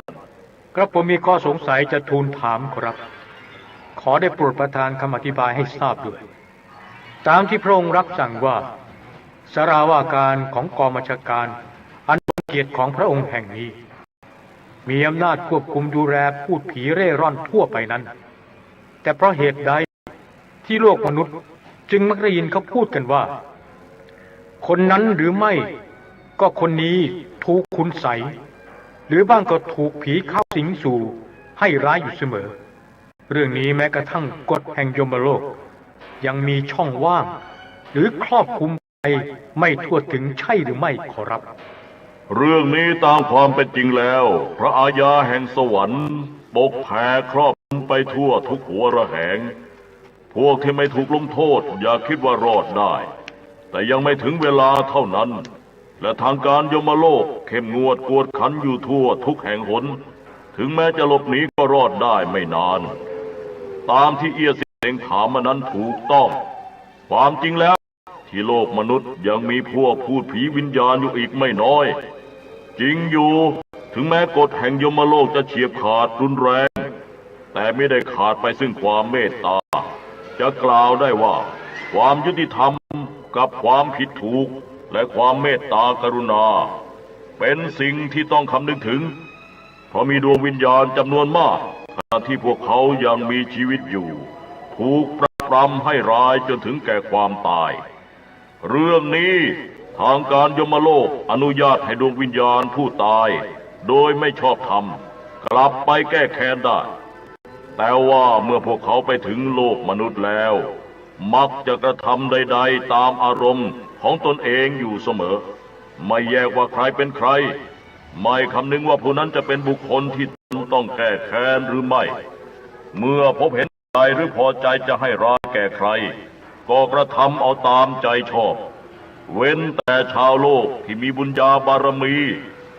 กระผมมีข้อสงสัยจะทูลถามครับขอได้โปรดประทานคำอธิบายให้ทราบด้วยตามที่พระองค์รับสั่งว่าศาลาว่าการของกองบัญชาการอันเป็นเกียรติของพระองค์แห่งนี้มีอำนาจควบคุมดูแลพูดผีเร่ร่อนทั่วไปนั้นแต่เพราะเหตุใดที่โลกมนุษย์จึงมักได้ยินเขาพูดกันว่าคนนั้นหรือไม่ก็คนนี้ถูกคุณไสยหรือบ้างก็ถูกผีเข้าสิงสู่ให้ร้ายอยู่เสมอเรื่องนี้แม้กระทั่งกฎแห่งยมโลกยังมีช่องว่างหรือครอบคลุมไปไม่ทั่วถึงใช่หรือไม่ขอรับเรื่องนี้ตามความเป็นจริงแล้วพระอาญาแห่งสวรรค์ปกแผ่ครอบคลุมไปทั่วทุกหัวระแหงพวกที่ไม่ถูกลงโทษอย่าคิดว่ารอดได้แต่ยังไม่ถึงเวลาเท่านั้นและทางการยมโลกเข้มงวดกวดขันอยู่ทั่วทุกแห่งหนถึงแม้จะหลบหนีก็รอดได้ไม่นานตามที่เอียเสียงถามมานั้นถูกต้องความจริงแล้วที่โลกมนุษย์ยังมีพวกพูดผีวิญญาณอยู่อีกไม่น้อยจริงอยู่ถึงแม้กฎแห่งยมโลกจะเฉียบขาดรุนแรงแต่ไม่ได้ขาดไปซึ่งความเมตตาจะกล่าวได้ว่าความยุติธรรมกับความผิดถูกและความเมตตากรุณาเป็นสิ่งที่ต้องคำนึงถึงเพราะมีดวงวิญญาณจำนวนมากขณะที่พวกเขายังมีชีวิตอยู่ถูกปรักปรำให้ร้ายจนถึงแก่ความตายเรื่องนี้ทางการยมโลกอนุญาตให้ดวงวิญญาณผู้ตายโดยไม่ชอบธรรมกลับไปแก้แค้นได้แต่ว่าเมื่อพวกเขาไปถึงโลกมนุษย์แล้วมักจะกระทำใดๆตามอารมณ์ของตนเองอยู่เสมอไม่แยกว่าใครเป็นใครไม่คำนึงว่าผู้นั้นจะเป็นบุคคลที่ต้องแก้แค้นหรือไม่เมื่อพบเห็นใครหรือพอใจจะให้ร้ายแก่ใครก็กระทำเอาตามใจชอบเว้นแต่ชาวโลกที่มีบุญญาบารมี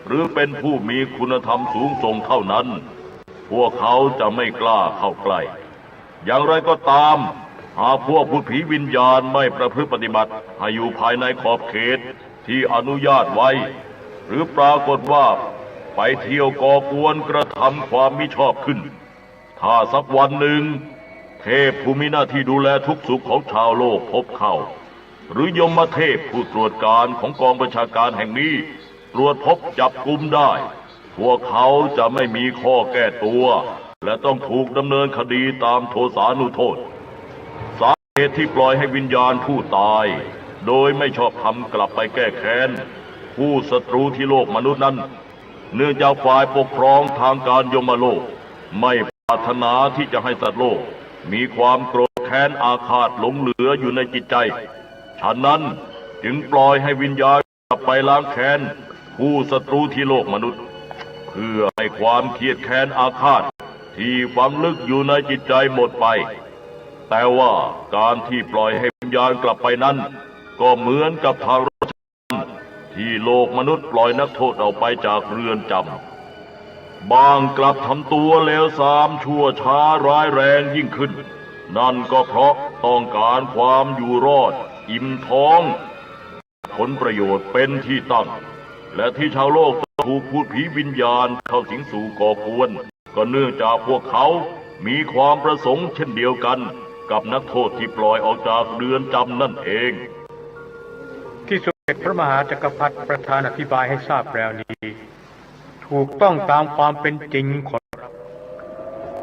หรือเป็นผู้มีคุณธรรมสูงส่งเท่านั้นพวกเขาจะไม่กล้าเข้าใกล้อย่างไรก็ตามหากพวกพูดผีวิญญาณไม่ประพฤติปฏิบัติให้อยู่ภายในขอบเขตที่อนุญาตไว้หรือปรากฏว่าไปเที่ยวก่อกวนกระทำความมิชอบขึ้นถ้าสักวันหนึ่งเทพผู้มีหน้าที่ดูแลทุกสุขของชาวโลกพบเข้าหรือยมเทพผู้ตรวจการของกองบัญชาการแห่งนี้ตรวจพบจับกุมได้พวกเขาจะไม่มีข้อแก้ตัวและต้องถูกดำเนินคดีตามโทษานุโทษสาเหตุที่ปล่อยให้วิญญาณผู้ตายโดยไม่ชอบธรรมกลับไปแก้แค้นผู้ศัตรูที่โลกมนุษย์นั้นเนื่องจากฝ่ายปกครองทางการยมโลกไม่ปรารถนาที่จะให้สัตว์โลกมีความโกรธแค้นอาฆาตหลงเหลืออยู่ในจิตใจฉะนั้นจึงปล่อยให้วิญญาณกลับไปล้างแค้นผู้ศัตรูที่โลกมนุษย์เพื่อให้ความเครียดแค้นอาฆาตที่ฝังลึกอยู่ในจิตใจหมดไปแต่ว่าการที่ปล่อยให้วิญญาณกลับไปนั้นก็เหมือนกับทางราชการที่โลกมนุษย์ปล่อยนักโทษออกไปจากเรือนจำบางกลับทำตัวเลวทรามชั่วช้าร้ายแรงยิ่งขึ้นนั่นก็เพราะต้องการความอยู่รอดอิ่มท้องผลประโยชน์เป็นที่ตั้งและที่ชาวโลกถูกพูดผีวิญญาณเข้าสิงสู่ก่อกวนก็เนื่องจากพวกเขามีความประสงค์เช่นเดียวกัน กับนักโทษที่ปล่อยออกจากเรือนจำนั่นเอง ที่สมเด็จพระมหาจักรพรรดิประธานอธิบายให้ทราบแล้วนี้ ถูกต้องตามความเป็นจริงขอรับ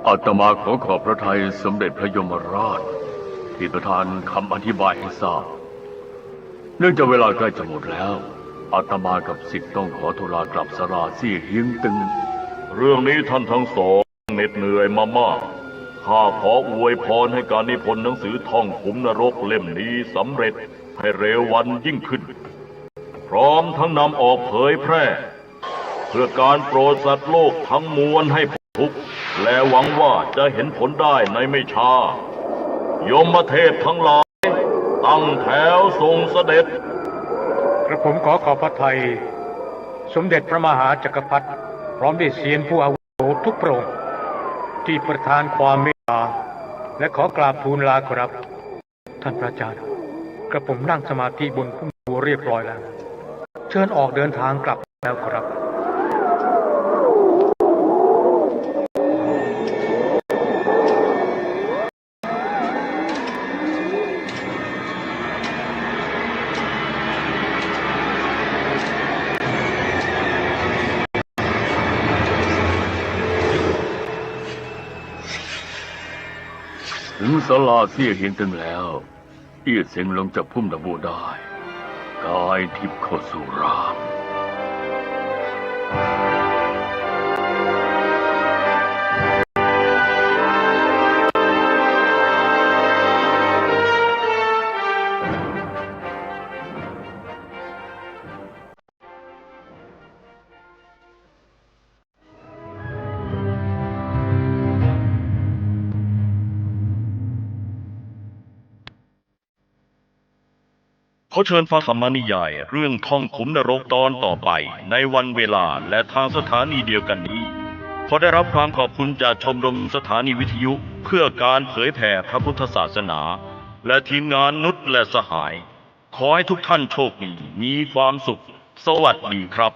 อาตมาขอขอบพระทัยสมเด็จพระยมราช ที่ประทานคำอธิบายให้ทราบ เนื่องจากเวลาใกล้จะหมดแล้ว อาตมากับศิษย์ต้องขอตุลากลับสราเสี่ยเฮียงตึง เรื่องนี้ท่านทั้งสองเหน็ดเหนื่อยมามากข้าขออวยพรให้การนิพนธ์หนังสือท่องขุมนรกเล่มนี้สำเร็จให้เร็ววันยิ่งขึ้น พร้อมทั้งนำออกเผยแพร่ เพื่อการโปรดสัตว์โลกทั้งมวลให้พ้นทุกข์และหวังว่าจะเห็นผลได้ในไม่ช้ายมเทพทั้งหลายตั้งแถวทรงเสด็จ กระผมขอขอบพระทัยสมเด็จพระมหาจักรพรรดิพร้อมด้วยเสียนผู้อาวุโสทุกพระองค์ที่ประทานความเมตตาและขอกราบทูลลาครับท่านพระอาจารย์กระผมนั่งสมาธิบนพุ่มบัวเรียบร้อยแล้วเชิญออกเดินทางกลับแล้วครับ ถึงสลาเสี่ยเฮียงตึงแล้ว เอี้ยเสียงลงจากพุ่มตะบูได้กายทิพย์เข้าสู่ร่าง ขอเชิญฟังธรรมนิยายเรื่องท่องขุมนรกตอนต่อไปในวันเวลาและทางสถานีเดียวกันนี้ขอได้รับความขอบคุณจากชมรมสถานีวิทยุเพื่อการเผยแผ่พระพุทธศาสนาและทีมงานนุชและสหายขอให้ทุกท่านโชคดีมีความสุขสวัสดีครับ